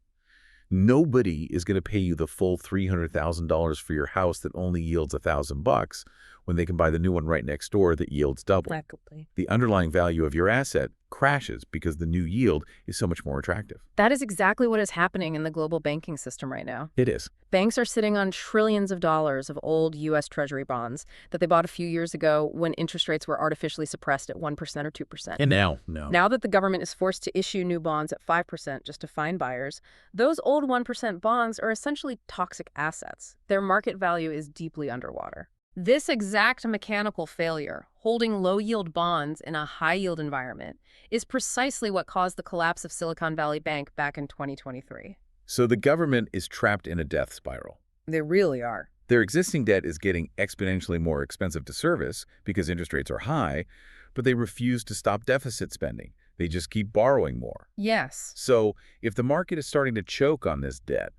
Nobody is going to pay you the full $300,000 for your house that only yields $1,000 when they can buy the new one right next door that yields double. Exactly. The underlying value of your asset crashes because the new yield is so much more attractive. That is exactly what is happening in the global banking system right now. It is. Banks are sitting on trillions of dollars of old U.S. Treasury bonds that they bought a few years ago when interest rates were artificially suppressed at 1% or 2%. And now, Now that the government is forced to issue new bonds at 5% just to find buyers, those old 1% bonds are essentially toxic assets. Their market value is deeply underwater. This exact mechanical failure, holding low-yield bonds in a high-yield environment, is precisely what caused the collapse of Silicon Valley Bank back in 2023. So the government is trapped in a death spiral. They really are. Their existing debt is getting exponentially more expensive to service because interest rates are high, but they refuse to stop deficit spending. They just keep borrowing more. Yes. So if the market is starting to choke on this debt,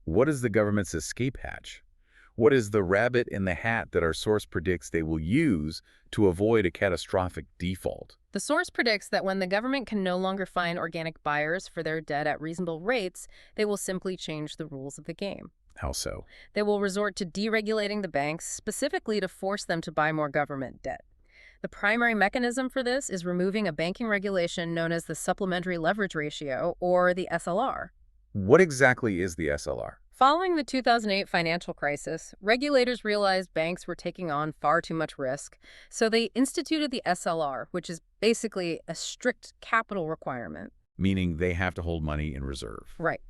what is the government's escape hatch? What is the rabbit in the hat that our source predicts they will use to avoid a catastrophic default? The source predicts that when the government can no longer find organic buyers for their debt at reasonable rates, they will simply change the rules of the game. How so? They will resort to deregulating the banks, specifically to force them to buy more government debt. The primary mechanism for this is removing a banking regulation known as the Supplementary Leverage Ratio, or the SLR. What exactly is the SLR? Following the 2008 financial crisis, regulators realized banks were taking on far too much risk, so they instituted the SLR, which is basically a strict capital requirement. Meaning they have to hold money in reserve. Right.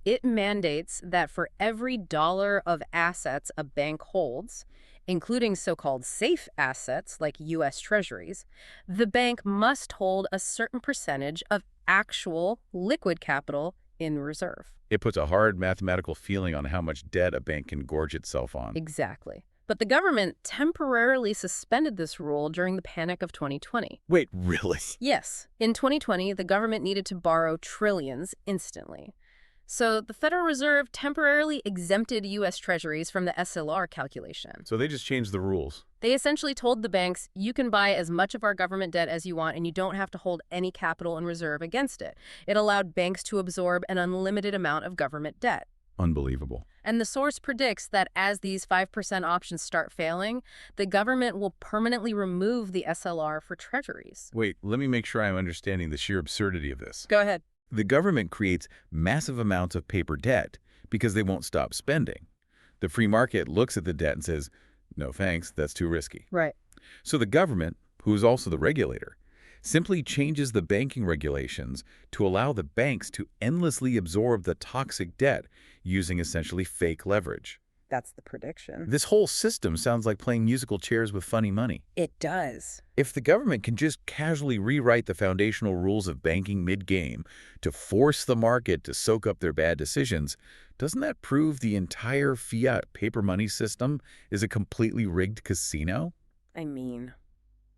It mandates that for every dollar of assets a bank holds, including so-called safe assets like U.S. Treasuries, the bank must hold a certain percentage of actual liquid capital in reserve. It puts a hard mathematical feeling on how much debt a bank can gorge itself on. Exactly. But the government temporarily suspended this rule during the panic of 2020. Wait, really? Yes. In 2020, the government needed to borrow trillions instantly. So the Federal Reserve temporarily exempted U.S. Treasuries from the SLR calculation. So they just changed the rules. They essentially told the banks, you can buy as much of our government debt as you want and you don't have to hold any capital in reserve against it. It allowed banks to absorb an unlimited amount of government debt. Unbelievable. And the source predicts that as these 5% options start failing, the government will permanently remove the SLR for treasuries. Wait, let me make sure I'm understanding the sheer absurdity of this. Go ahead. The government creates massive amounts of paper debt because they won't stop spending. The free market looks at the debt and says, no thanks, that's too risky. Right. So the government, who is also the regulator, simply changes the banking regulations to allow the banks to endlessly absorb the toxic debt using essentially fake leverage. That's the prediction. This whole system sounds like playing musical chairs with funny money. It does. If the government can just casually rewrite the foundational rules of banking mid-game to force the market to soak up their bad decisions, doesn't that prove the entire fiat paper money system is a completely rigged casino? I mean,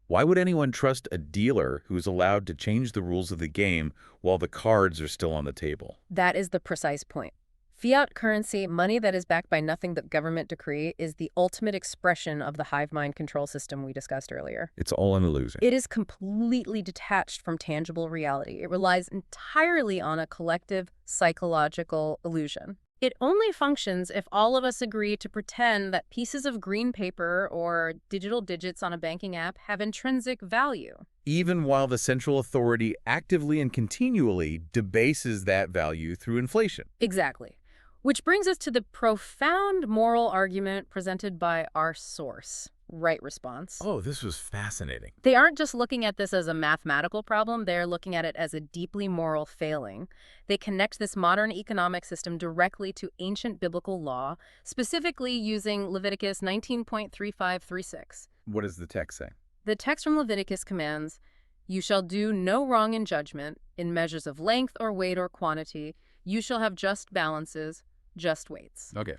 why would anyone trust a dealer who's allowed to change the rules of the game while the cards are still on the table? that is the precise point. Fiat currency, money that is backed by nothing but government decree, is the ultimate expression of the hive mind control system we discussed earlier. It's all an illusion. It is completely detached from tangible reality. It relies entirely on a collective psychological illusion. It only functions if all of us agree to pretend that pieces of green paper or digital digits on a banking app have intrinsic value. Even while the central authority actively and continually debases that value through inflation. Exactly. Which brings us to the profound moral argument presented by our source, Right Response. Oh, this was fascinating. They aren't just looking at this as a mathematical problem, they're looking at it as a deeply moral failing. They connect this modern economic system directly to ancient biblical law, specifically using Leviticus 19.3536. What does the text say? The text from Leviticus commands, "You shall do no wrong in judgment, in measures of length or weight or quantity. You shall have just balances, just weights." Okay.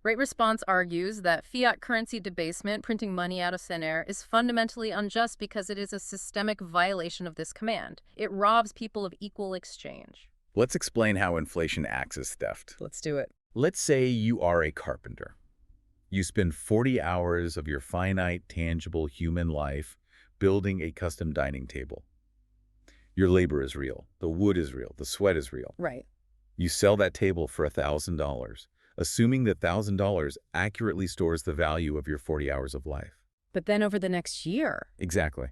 Right Response argues that fiat currency debasement, printing money out of thin air, is fundamentally unjust because it is a systemic violation of this command. It robs people of equal exchange. Let's explain how inflation acts as theft. Let's do it. Let's say you are a carpenter. You spend 40 hours of your finite, tangible human life building a custom dining table. Your labor is real. The wood is real. The sweat is real. Right. You sell that table for $1,000, assuming that $1,000 accurately stores the value of your 40 hours of life. But then over the next year, Exactly.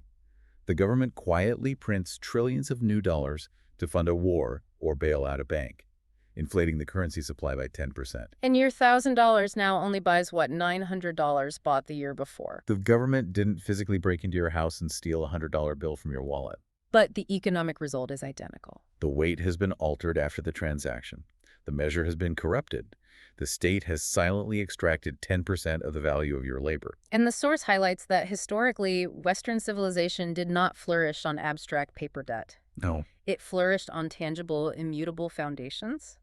The government quietly prints trillions of new dollars to fund a war or bail out a bank, inflating the currency supply by 10%. and your $1,000 now only buys what $900 bought the year before. The government didn't physically break into your house and steal a $100 bill from your wallet. But the economic result is identical. The weight has been altered after the transaction. The measure has been corrupted. The state has silently extracted 10% of the value of your labor. And the source highlights that historically, Western civilization did not flourish on abstract paper debt. No. It flourished on tangible, immutable foundations.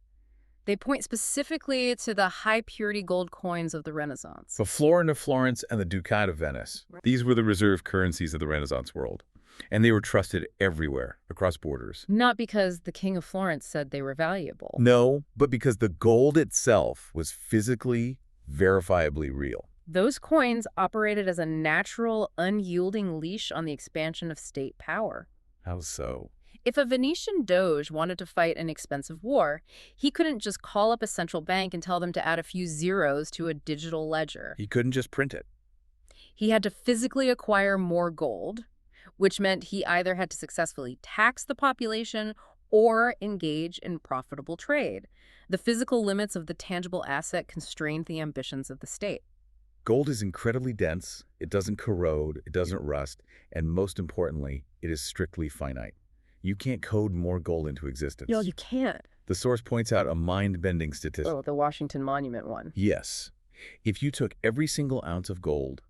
They point specifically to the high-purity gold coins of the Renaissance. The florin of Florence and the ducat of Venice. These were the reserve currencies of the Renaissance world. And they were trusted everywhere, across borders. Not because the King of Florence said they were valuable. No, but because the gold itself was physically, verifiably real. Those coins operated as a natural, unyielding leash on the expansion of state power. How so? If a Venetian doge wanted to fight an expensive war, he couldn't just call up a central bank and tell them to add a few zeros to a digital ledger. He couldn't just print it. He had to physically acquire more gold, which meant he either had to successfully tax the population or engage in profitable trade. The physical limits of the tangible asset constrained the ambitions of the state. Gold is incredibly dense, it doesn't corrode, it doesn't rust, and most importantly, it is strictly finite. You can't code more gold into existence. No, you can't. The source points out a mind-bending statistic. Oh, the Washington Monument one. Yes. If you took every single ounce of gold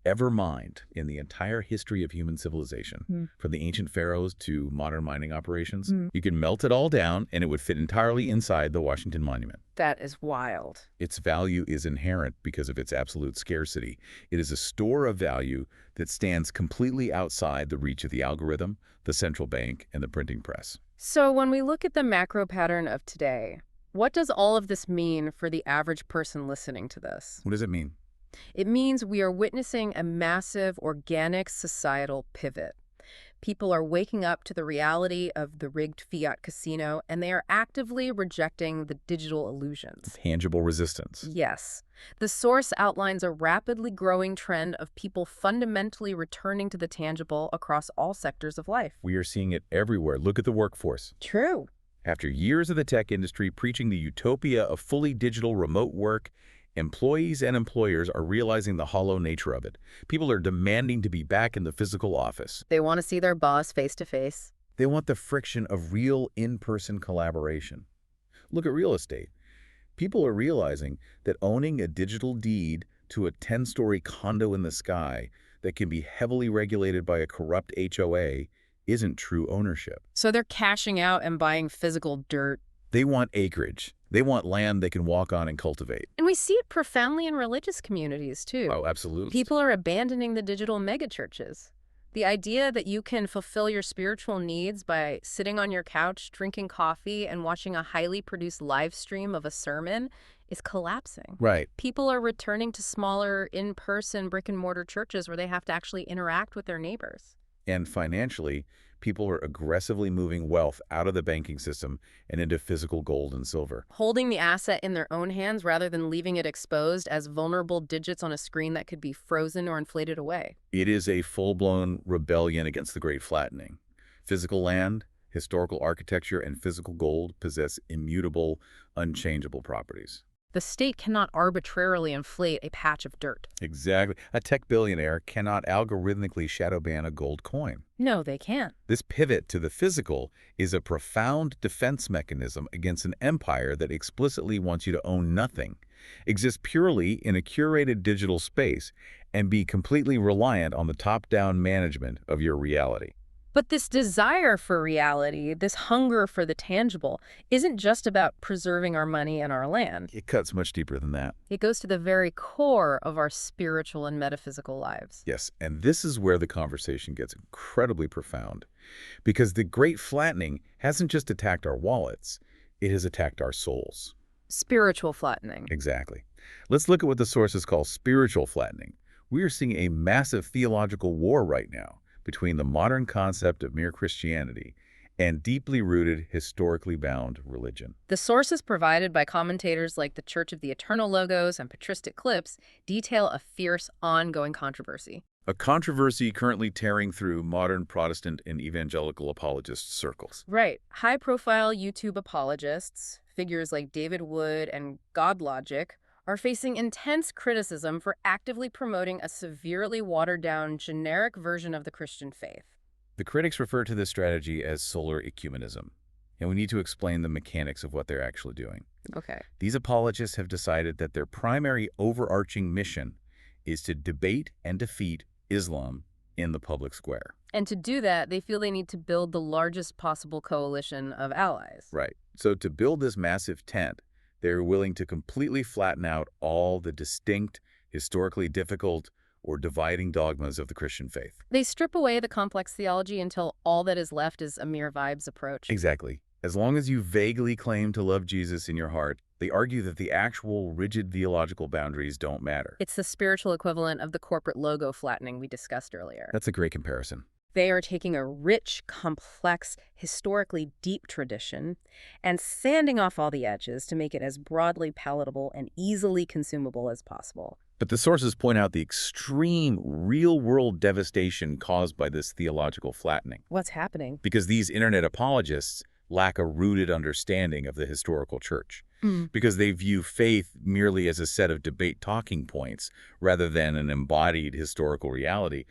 ever mined in the entire history of human civilization, from the ancient pharaohs to modern mining operations, you could melt it all down and it would fit entirely inside the Washington Monument. That is wild. Its value is inherent because of its absolute scarcity. It is a store of value that stands completely outside the reach of the algorithm, the central bank, and the printing press. So when we look at the macro pattern of today, what does all of this mean for the average person listening to this? What does it mean? It means we are witnessing a massive organic societal pivot. People are waking up to the reality of the rigged fiat casino, and they are actively rejecting the digital illusions. Tangible resistance. Yes. The source outlines a rapidly growing trend of people fundamentally returning to the tangible across all sectors of life. We are seeing it everywhere. Look at the workforce. True. After years of the tech industry preaching the utopia of fully digital remote work, employees and employers are realizing the hollow nature of it. People are demanding to be back in the physical office. They want to see their boss face to face. They want the friction of real in-person collaboration. Look at real estate. People are realizing that owning a digital deed to a 10-story condo in the sky that can be heavily regulated by a corrupt HOA isn't true ownership. So they're cashing out and buying physical dirt. They want acreage. They want land they can walk on and cultivate. And we see it profoundly in religious communities, too. Oh, absolutely. People are abandoning the digital megachurches. The idea that you can fulfill your spiritual needs by sitting on your couch, drinking coffee, and watching a highly produced live stream of a sermon is collapsing. Right. People are returning to smaller, in-person brick-and-mortar churches where they have to actually interact with their neighbors. And financially, people are aggressively moving wealth out of the banking system and into physical gold and silver. Holding the asset in their own hands rather than leaving it exposed as vulnerable digits on a screen that could be frozen or inflated away. It is a full-blown rebellion against the Great Flattening. Physical land, historical architecture, and physical gold possess immutable, unchangeable properties. The state cannot arbitrarily inflate a patch of dirt. Exactly. A tech billionaire cannot algorithmically shadow ban a gold coin. No, they can't. This pivot to the physical is a profound defense mechanism against an empire that explicitly wants you to own nothing, exist purely in a curated digital space, and be completely reliant on the top-down management of your reality. But this desire for reality, this hunger for the tangible, isn't just about preserving our money and our land. It cuts much deeper than that. It goes to the very core of our spiritual and metaphysical lives. Yes, and this is where the conversation gets incredibly profound, because the Great Flattening hasn't just attacked our wallets, it has attacked our souls. Spiritual flattening. Exactly. Let's look at what the sources call spiritual flattening. We are seeing a massive theological war right now between the modern concept of mere Christianity and deeply rooted, historically bound religion. The sources provided by commentators like the Church of the Eternal Logos and patristic clips detail a fierce, ongoing controversy. A controversy currently tearing through modern Protestant and evangelical apologist circles. Right. High-profile YouTube apologists, figures like David Wood and GodLogic, are facing intense criticism for actively promoting a severely watered-down, generic version of the Christian faith. The critics refer to this strategy as solar ecumenism, and we need to explain the mechanics of what they're actually doing. Okay. These apologists have decided that their primary overarching mission is to debate and defeat Islam in the public square. And to do that, they feel they need to build the largest possible coalition of allies. Right. So to build this massive tent, they're willing to completely flatten out all the distinct, historically difficult, or dividing dogmas of the Christian faith. They strip away the complex theology until all that is left is a mere vibes approach. Exactly. As long as you vaguely claim to love Jesus in your heart, they argue that the actual rigid theological boundaries don't matter. It's the spiritual equivalent of the corporate logo flattening we discussed earlier. That's a great comparison. They are taking a rich, complex, historically deep tradition and sanding off all the edges to make it as broadly palatable and easily consumable as possible. But the sources point out the extreme real-world devastation caused by this theological flattening. What's happening? Because these internet apologists lack a rooted understanding of the historical church. Because they view faith merely as a set of debate talking points rather than an embodied historical reality.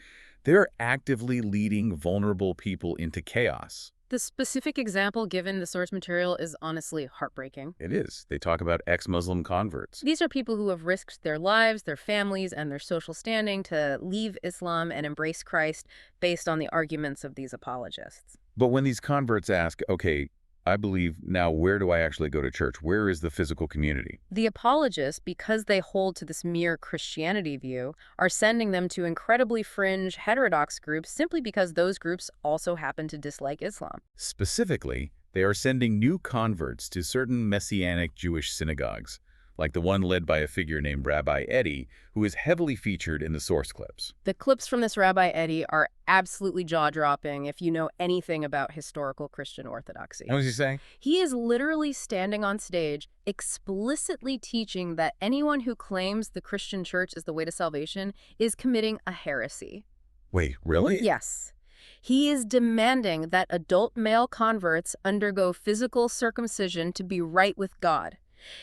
They're actively leading vulnerable people into chaos. The specific example given the source material is honestly heartbreaking. It is. They talk about ex-Muslim converts. These are people who have risked their lives, their families, and their social standing to leave Islam and embrace Christ based on the arguments of these apologists. But when these converts ask, okay, I believe, now where do I actually go to church? Where is the physical community? The apologists, because they hold to this mere Christianity view, are sending them to incredibly fringe, heterodox groups simply because those groups also happen to dislike Islam. Specifically, they are sending new converts to certain Messianic Jewish synagogues, like the one led by a figure named Rabbi Eddie, who is heavily featured in the source clips. The clips from this Rabbi Eddie are absolutely jaw-dropping if you know anything about historical Christian orthodoxy. What was he saying? He is literally standing on stage, explicitly teaching that anyone who claims the Christian church is the way to salvation is committing a heresy. Wait, really? Yes. He is demanding that adult male converts undergo physical circumcision to be right with God.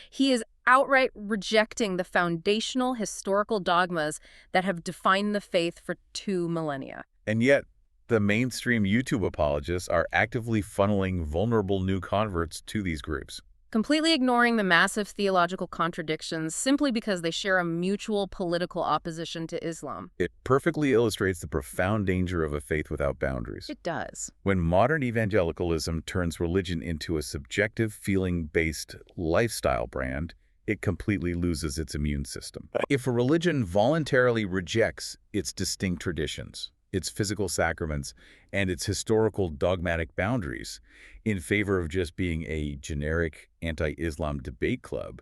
He is outright rejecting the foundational historical dogmas that have defined the faith for 2 millennia. And yet, the mainstream YouTube apologists are actively funneling vulnerable new converts to these groups. Completely ignoring the massive theological contradictions simply because they share a mutual political opposition to Islam. It perfectly illustrates the profound danger of a faith without boundaries. It does. When modern evangelicalism turns religion into a subjective, feeling-based lifestyle brand, it completely loses its immune system. If a religion voluntarily rejects its distinct traditions, its physical sacraments, and its historical dogmatic boundaries in favor of just being a generic anti-Islam debate club,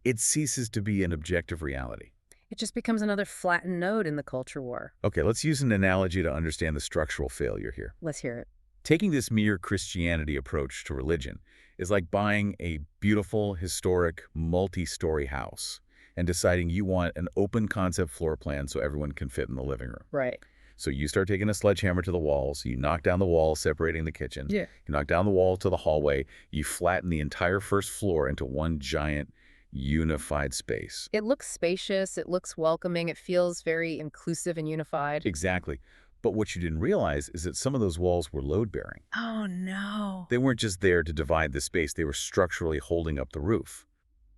it ceases to be an objective reality. It just becomes another flattened node in the culture war. Okay, let's use an analogy to understand the structural failure here. Let's hear it. Taking this mere Christianity approach to religion is like buying a beautiful, historic, multi-story house and deciding you want an open concept floor plan so everyone can fit in the living room. Right. So you start taking a sledgehammer to the walls, you knock down the wall separating the kitchen, Yeah. you knock down the wall to the hallway, you flatten the entire first floor into one giant unified space. It looks spacious, it looks welcoming, it feels very inclusive and unified. Exactly. But what you didn't realize is that some of those walls were load-bearing. Oh, no. They weren't just there to divide the space, they were structurally holding up the roof.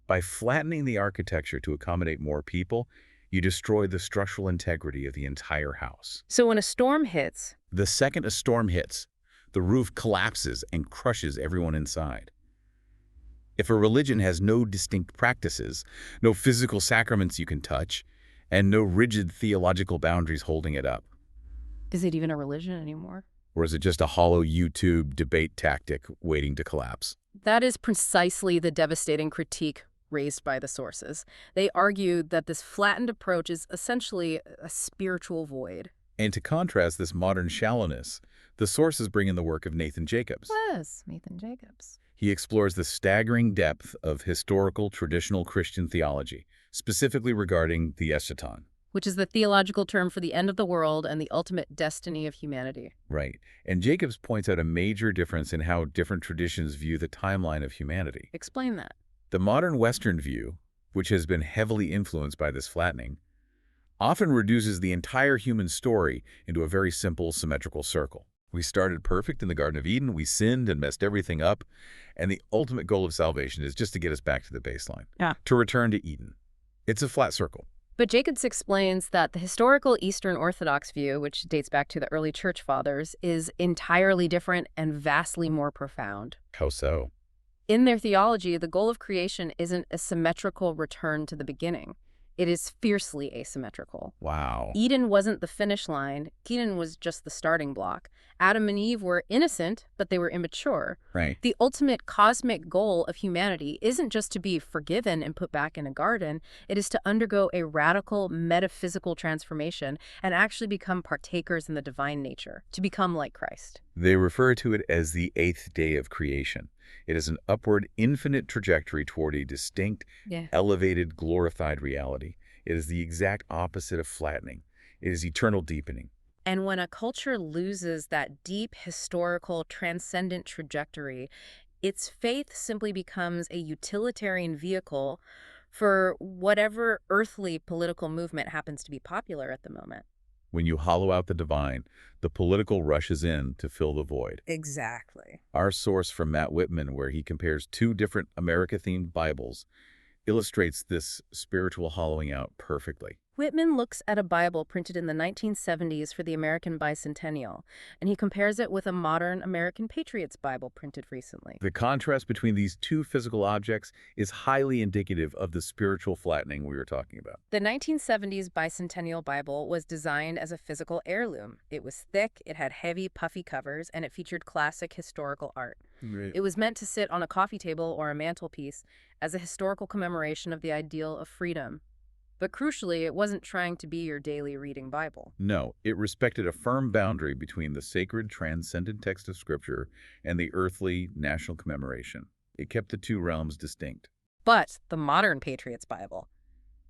By flattening the architecture to accommodate more people, you destroy the structural integrity of the entire house. So when a storm hits, The second a storm hits, the roof collapses and crushes everyone inside. If a religion has no distinct practices, no physical sacraments you can touch, and no rigid theological boundaries holding it up, is it even a religion anymore? or is it just a hollow YouTube debate tactic waiting to collapse? That is precisely the devastating critique raised by the sources. They argue that this flattened approach is essentially a spiritual void. And to contrast this modern shallowness, the sources bring in the work of Nathan Jacobs. Yes, Nathan Jacobs. He explores the staggering depth of historical traditional Christian theology, specifically regarding the eschaton. Which is the theological term for the end of the world and the ultimate destiny of humanity. Right. And Jacobs points out a major difference in how different traditions view the timeline of humanity. Explain that. The modern Western view, which has been heavily influenced by this flattening, often reduces the entire human story into a very simple, symmetrical circle. We started perfect in the Garden of Eden, we sinned and messed everything up, and the ultimate goal of salvation is just to get us back to the baseline, to return to Eden. It's a flat circle. But Jacobs explains that the historical Eastern Orthodox view, which dates back to the early church fathers, is entirely different and vastly more profound. How so? In their theology, the goal of creation isn't a symmetrical return to the beginning. It is fiercely asymmetrical. Wow. Eden wasn't the finish line. Eden was just the starting block. Adam and Eve were innocent, but they were immature. Right. The ultimate cosmic goal of humanity isn't just to be forgiven and put back in a garden. It is to undergo a radical metaphysical transformation and actually become partakers in the divine nature, to become like Christ. They refer to it as the eighth day of creation. It is an upward, infinite trajectory toward a distinct, elevated, glorified reality. It is the exact opposite of flattening. It is eternal deepening. And when a culture loses that deep, historical, transcendent trajectory, its faith simply becomes a utilitarian vehicle for whatever earthly political movement happens to be popular at the moment. When you hollow out the divine, the political rushes in to fill the void. Exactly. Our source from Matt Whitman, where he compares two different America-themed Bibles, illustrates this spiritual hollowing out perfectly. Whitman looks at a Bible printed in the 1970s for the American bicentennial, and he compares it with a modern American Patriots Bible printed recently. The contrast between these two physical objects is highly indicative of the spiritual flattening we were talking about. The 1970s bicentennial Bible was designed as a physical heirloom. It was thick, it had heavy, puffy covers, and it featured classic historical art. Right. It was meant to sit on a coffee table or a mantelpiece as a historical commemoration of the ideal of freedom. But crucially, it wasn't trying to be your daily reading Bible. No, it respected a firm boundary between the sacred, transcendent text of Scripture and the earthly, national commemoration. It kept the two realms distinct. But the modern Patriots Bible,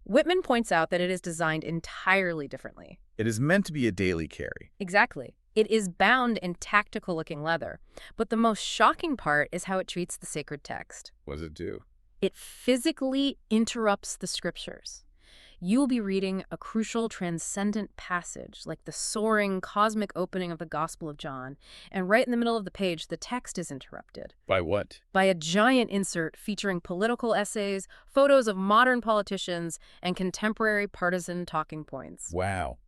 Whitman points out that it is designed entirely differently. It is meant to be a daily carry. Exactly. It is bound in tactical-looking leather. But the most shocking part is how it treats the sacred text. What does it do? It physically interrupts the scriptures. You will be reading a crucial transcendent passage, like the soaring cosmic opening of the Gospel of John, and right in the middle of the page, the text is interrupted. By what? By a giant insert featuring political essays, photos of modern politicians, and contemporary partisan talking points. Wow.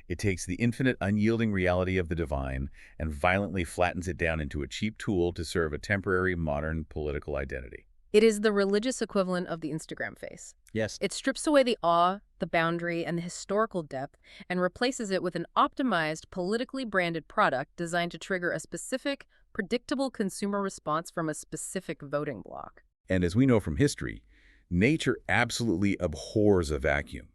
It takes the infinite, unyielding reality of the divine and violently flattens it down into a cheap tool to serve a temporary, modern political identity. It is the religious equivalent of the Instagram face. Yes. It strips away the awe, the boundary, and the historical depth and replaces it with an optimized, politically branded product designed to trigger a specific, predictable consumer response from a specific voting bloc. And as we know from history, nature absolutely abhors a vacuum.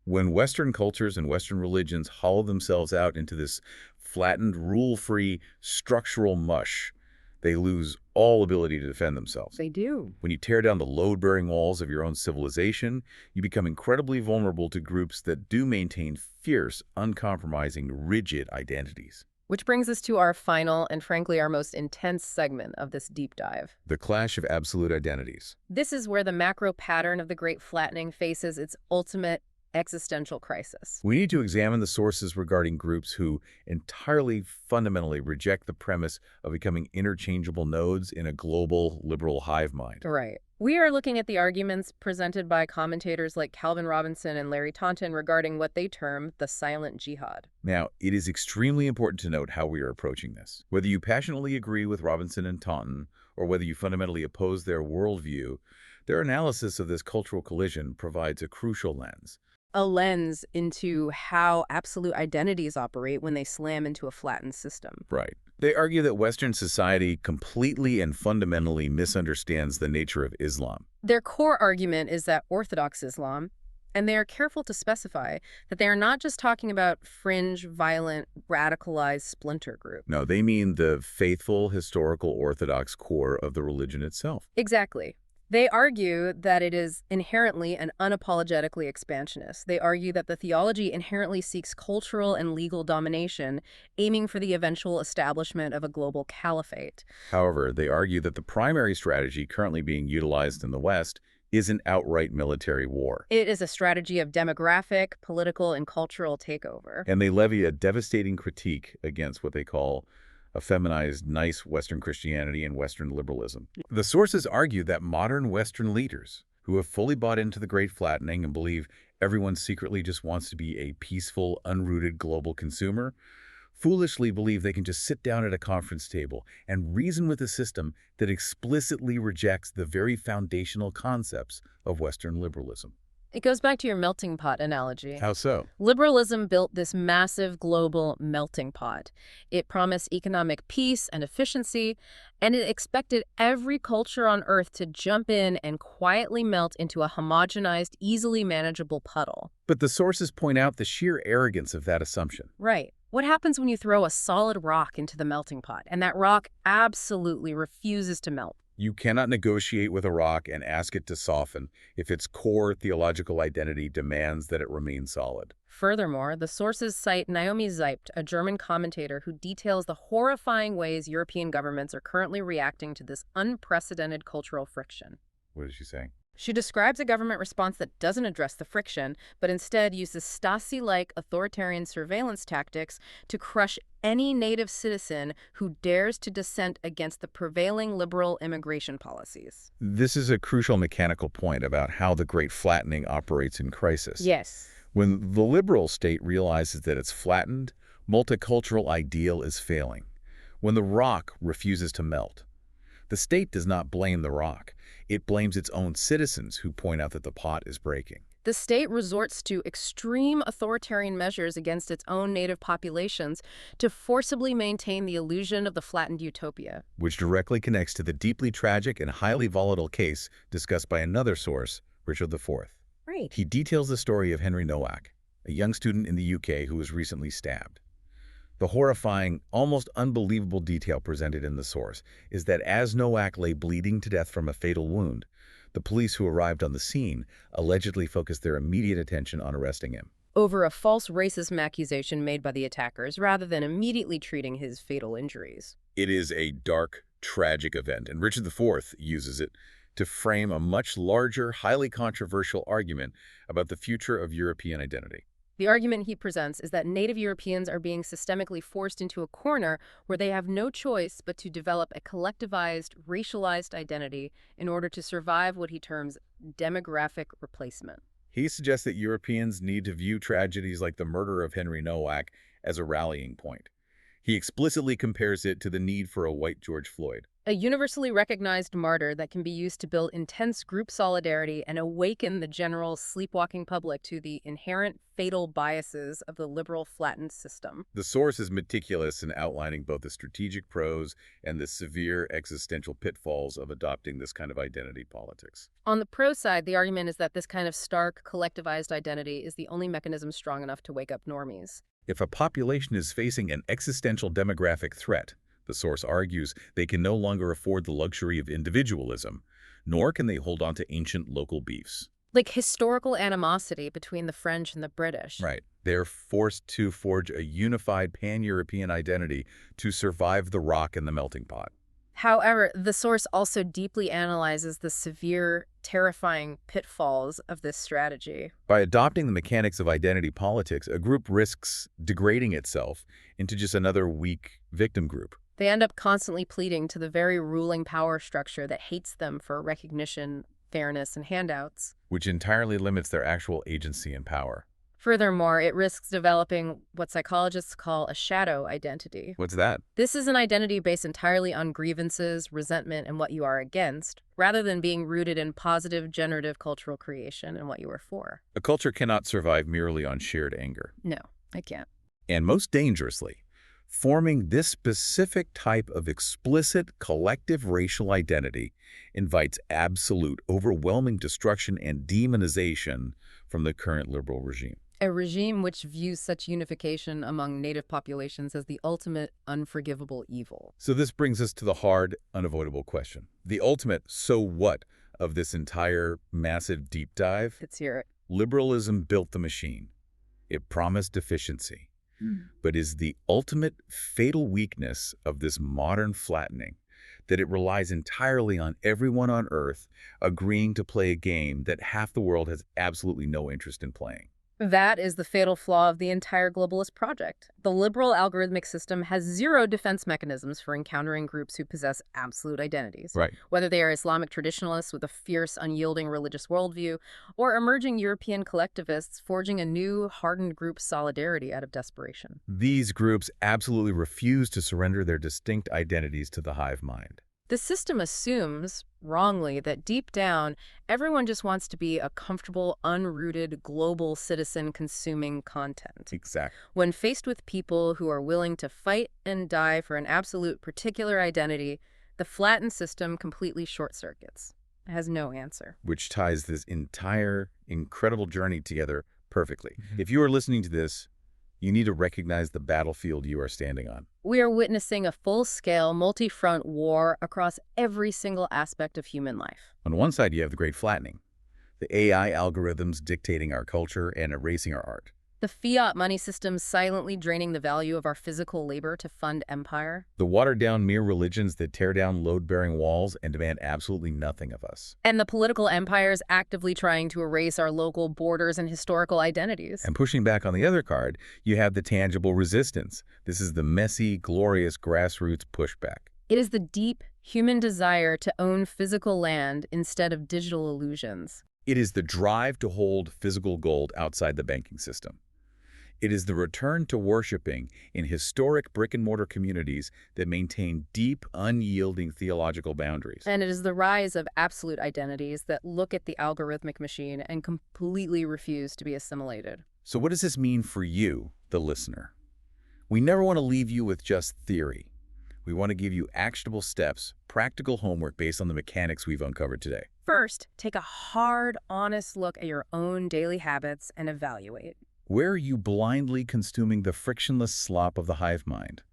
When Western cultures and Western religions hollow themselves out into this flattened, rule-free, structural mush, they lose all ability to defend themselves. They do. When you tear down the load-bearing walls of your own civilization, you become incredibly vulnerable to groups that do maintain fierce, uncompromising, rigid identities. Which brings us to our final and frankly our most intense segment of this deep dive. The clash of absolute identities. This is where the macro pattern of the Great Flattening faces its ultimate existential crisis. We need to examine the sources regarding groups who entirely fundamentally reject the premise of becoming interchangeable nodes in a global liberal hive mind. Right. We are looking at the arguments presented by commentators like Calvin Robinson and Larry Taunton regarding what they term the silent jihad. Now, it is extremely important to note how we are approaching this. Whether you passionately agree with Robinson and Taunton, or whether you fundamentally oppose their worldview, their analysis of this cultural collision provides a crucial lens. A lens into how absolute identities operate when they slam into a flattened system. Right. They argue that Western society completely and fundamentally misunderstands the nature of Islam. Their core argument is that Orthodox Islam, and they are careful to specify that they are not just talking about fringe, violent, radicalized splinter group. No, they mean the faithful, historical Orthodox core of the religion itself. Exactly. They argue that it is inherently and unapologetically expansionist. They argue that the theology inherently seeks cultural and legal domination, aiming for the eventual establishment of a global caliphate. However, they argue that the primary strategy currently being utilized in the West is an outright military war. It is a strategy of demographic, political, and cultural takeover. And they levy a devastating critique against what they call a feminized, nice Western Christianity and Western liberalism. The sources argue that modern Western leaders, who have fully bought into the Great Flattening and believe everyone secretly just wants to be a peaceful, unrooted global consumer, foolishly believe they can just sit down at a conference table and reason with a system that explicitly rejects the very foundational concepts of Western liberalism. It goes back to your melting pot analogy. How so? Liberalism built this massive global melting pot. It promised economic peace and efficiency, and it expected every culture on Earth to jump in and quietly melt into a homogenized, easily manageable puddle. But the sources point out the sheer arrogance of that assumption. Right. What happens when you throw a solid rock into the melting pot, and that rock absolutely refuses to melt? You cannot negotiate with a rock and ask it to soften if its core theological identity demands that it remain solid. Furthermore, the sources cite Naomi Zeipt, a German commentator who details the horrifying ways European governments are currently reacting to this unprecedented cultural friction. What is she saying? She describes a government response that doesn't address the friction, but instead uses Stasi-like authoritarian surveillance tactics to crush any native citizen who dares to dissent against the prevailing liberal immigration policies. This is a crucial mechanical point about how the Great Flattening operates in crisis. Yes. When the liberal state realizes that it's flattened, multicultural ideal is failing. When the rock refuses to melt, the state does not blame the rock. It blames its own citizens who point out that the pot is breaking. The state resorts to extreme authoritarian measures against its own native populations to forcibly maintain the illusion of the flattened utopia. Which directly connects to the deeply tragic and highly volatile case discussed by another source, Richard IV. Right. He details the story of Henry Nowak, a young student in the UK who was recently stabbed. The horrifying, almost unbelievable detail presented in the source is that as Nowak lay bleeding to death from a fatal wound, the police who arrived on the scene allegedly focused their immediate attention on arresting him. Over a false racism accusation made by the attackers rather than immediately treating his fatal injuries. It is a dark, tragic event, and Richard IV uses it to frame a much larger, highly controversial argument about the future of European identity. The argument he presents is that Native Europeans are being systemically forced into a corner where they have no choice but to develop a collectivized, racialized identity in order to survive what he terms demographic replacement. He suggests that Europeans need to view tragedies like the murder of Henry Nowak as a rallying point. He explicitly compares it to the need for a white George Floyd. A universally recognized martyr that can be used to build intense group solidarity and awaken the general sleepwalking public to the inherent fatal biases of the liberal flattened system. The source is meticulous in outlining both the strategic pros and the severe existential pitfalls of adopting this kind of identity politics. On the pro side, the argument is that this kind of stark, collectivized identity is the only mechanism strong enough to wake up normies. If a population is facing an existential demographic threat, the source argues they can no longer afford the luxury of individualism, nor can they hold on to ancient local beefs. Like historical animosity between the French and the British. Right. They're forced to forge a unified pan-European identity to survive the rock in the melting pot. However, the source also deeply analyzes the severe, terrifying pitfalls of this strategy. By adopting the mechanics of identity politics, a group risks degrading itself into just another weak victim group. They end up constantly pleading to the very ruling power structure that hates them for recognition, fairness, and handouts. Which entirely limits their actual agency and power. Furthermore, it risks developing what psychologists call a shadow identity. What's that? This is an identity based entirely on grievances, resentment, and what you are against, rather than being rooted in positive generative cultural creation and what you are for. A culture cannot survive merely on shared anger. No, I can't. And most dangerously, forming this specific type of explicit collective racial identity invites absolute, overwhelming destruction and demonization from the current liberal regime. A regime which views such unification among native populations as the ultimate unforgivable evil. So this brings us to the hard, unavoidable question. The ultimate so what of this entire massive deep dive? Let's hear it. Liberalism built the machine. It promised efficiency. But is the ultimate fatal weakness of this modern flattening that it relies entirely on everyone on Earth agreeing to play a game that half the world has absolutely no interest in playing? That is the fatal flaw of the entire globalist project. The liberal algorithmic system has zero defense mechanisms for encountering groups who possess absolute identities. Right. Whether they are Islamic traditionalists with a fierce, unyielding religious worldview, or emerging European collectivists forging a new, hardened group solidarity out of desperation. These groups absolutely refuse to surrender their distinct identities to the hive mind. The system assumes, wrongly, that deep down, everyone just wants to be a comfortable, unrooted, global citizen consuming content. Exactly. When faced with people who are willing to fight and die for an absolute particular identity, the flattened system completely short-circuits. It has no answer. Which ties this entire incredible journey together perfectly. If you are listening to this, you need to recognize the battlefield you are standing on. We are witnessing a full-scale, multi-front war across every single aspect of human life. On one side, you have the great flattening, the AI algorithms dictating our culture and erasing our art. The fiat money system silently draining the value of our physical labor to fund empire. The watered-down mere religions that tear down load-bearing walls and demand absolutely nothing of us. And the political empires actively trying to erase our local borders and historical identities. And pushing back on the other card, you have the tangible resistance. This is the messy, glorious grassroots pushback. It is the deep human desire to own physical land instead of digital illusions. It is the drive to hold physical gold outside the banking system. It is the return to worshiping in historic brick-and-mortar communities that maintain deep, unyielding theological boundaries. And it is the rise of absolute identities that look at the algorithmic machine and completely refuse to be assimilated. So what does this mean for you, the listener? We never want to leave you with just theory. We want to give you actionable steps, practical homework based on the mechanics we've uncovered today. First, take a hard, honest look at your own daily habits and evaluate. Where are you blindly consuming the frictionless slop of the hive mind?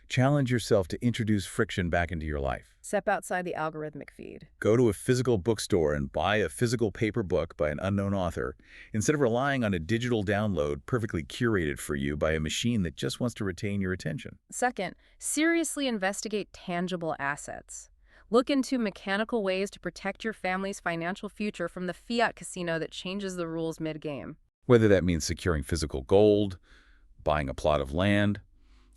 Challenge yourself to introduce friction back into your life. Step outside the algorithmic feed. Go to a physical bookstore and buy a physical paper book by an unknown author, instead of relying on a digital download perfectly curated for you by a machine that just wants to retain your attention. Second, seriously investigate tangible assets. Look into mechanical ways to protect your family's financial future from the fiat casino that changes the rules mid-game. Whether that means securing physical gold, buying a plot of land,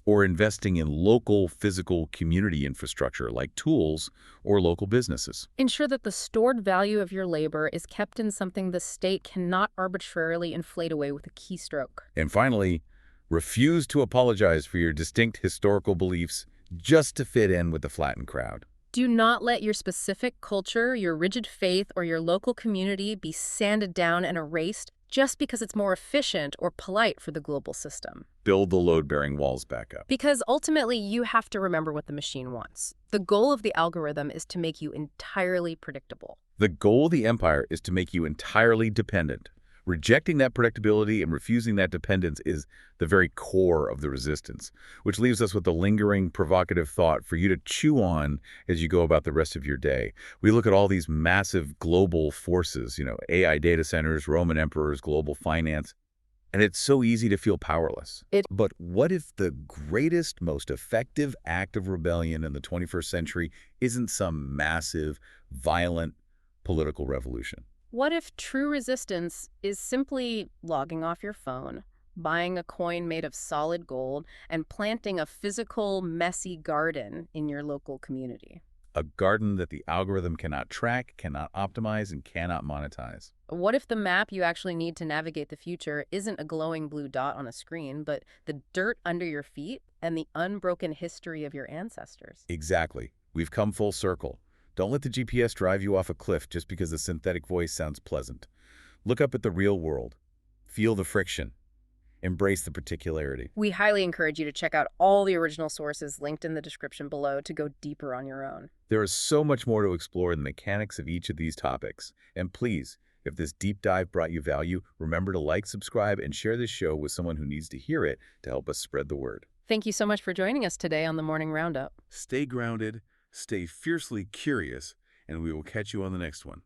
or investing in local physical community infrastructure like tools or local businesses. Ensure that the stored value of your labor is kept in something the state cannot arbitrarily inflate away with a keystroke. And finally, Refuse to apologize for your distinct historical beliefs just to fit in with the flattened crowd. Do not let your specific culture, your rigid faith, or your local community be sanded down and erased just because it's more efficient or polite for the global system. Build the load-bearing walls back up. Because ultimately, you have to remember what the machine wants. The goal of the algorithm is to make you entirely predictable. The goal of the empire is to make you entirely dependent. Rejecting that predictability and refusing that dependence is the very core of the resistance, which leaves us with the lingering, provocative thought for you to chew on as you go about the rest of your day. We look at all these massive global forces, AI data centers, Roman emperors, global finance, and it's so easy to feel powerless. But what if the greatest, most effective act of rebellion in the 21st century isn't some massive, violent political revolution? What if true resistance is simply logging off your phone, buying a coin made of solid gold, and planting a physical, messy garden in your local community? A garden that the algorithm cannot track, cannot optimize, and cannot monetize. What if the map you actually need to navigate the future isn't a glowing blue dot on a screen, but the dirt under your feet and the unbroken history of your ancestors? Exactly. We've come full circle. Don't let the GPS drive you off a cliff just because the synthetic voice sounds pleasant. Look up at the real world. Feel the friction. Embrace the particularity. We highly encourage you to check out all the original sources linked in the description below to go deeper on your own. There is so much more to explore in the mechanics of each of these topics. And please, if this deep dive brought you value, remember to like, subscribe, and share this show with someone who needs to hear it to help us spread the word. Thank you so much for joining us today on the Morning Roundup. Stay grounded, stay fiercely curious, and we will catch you on the next one.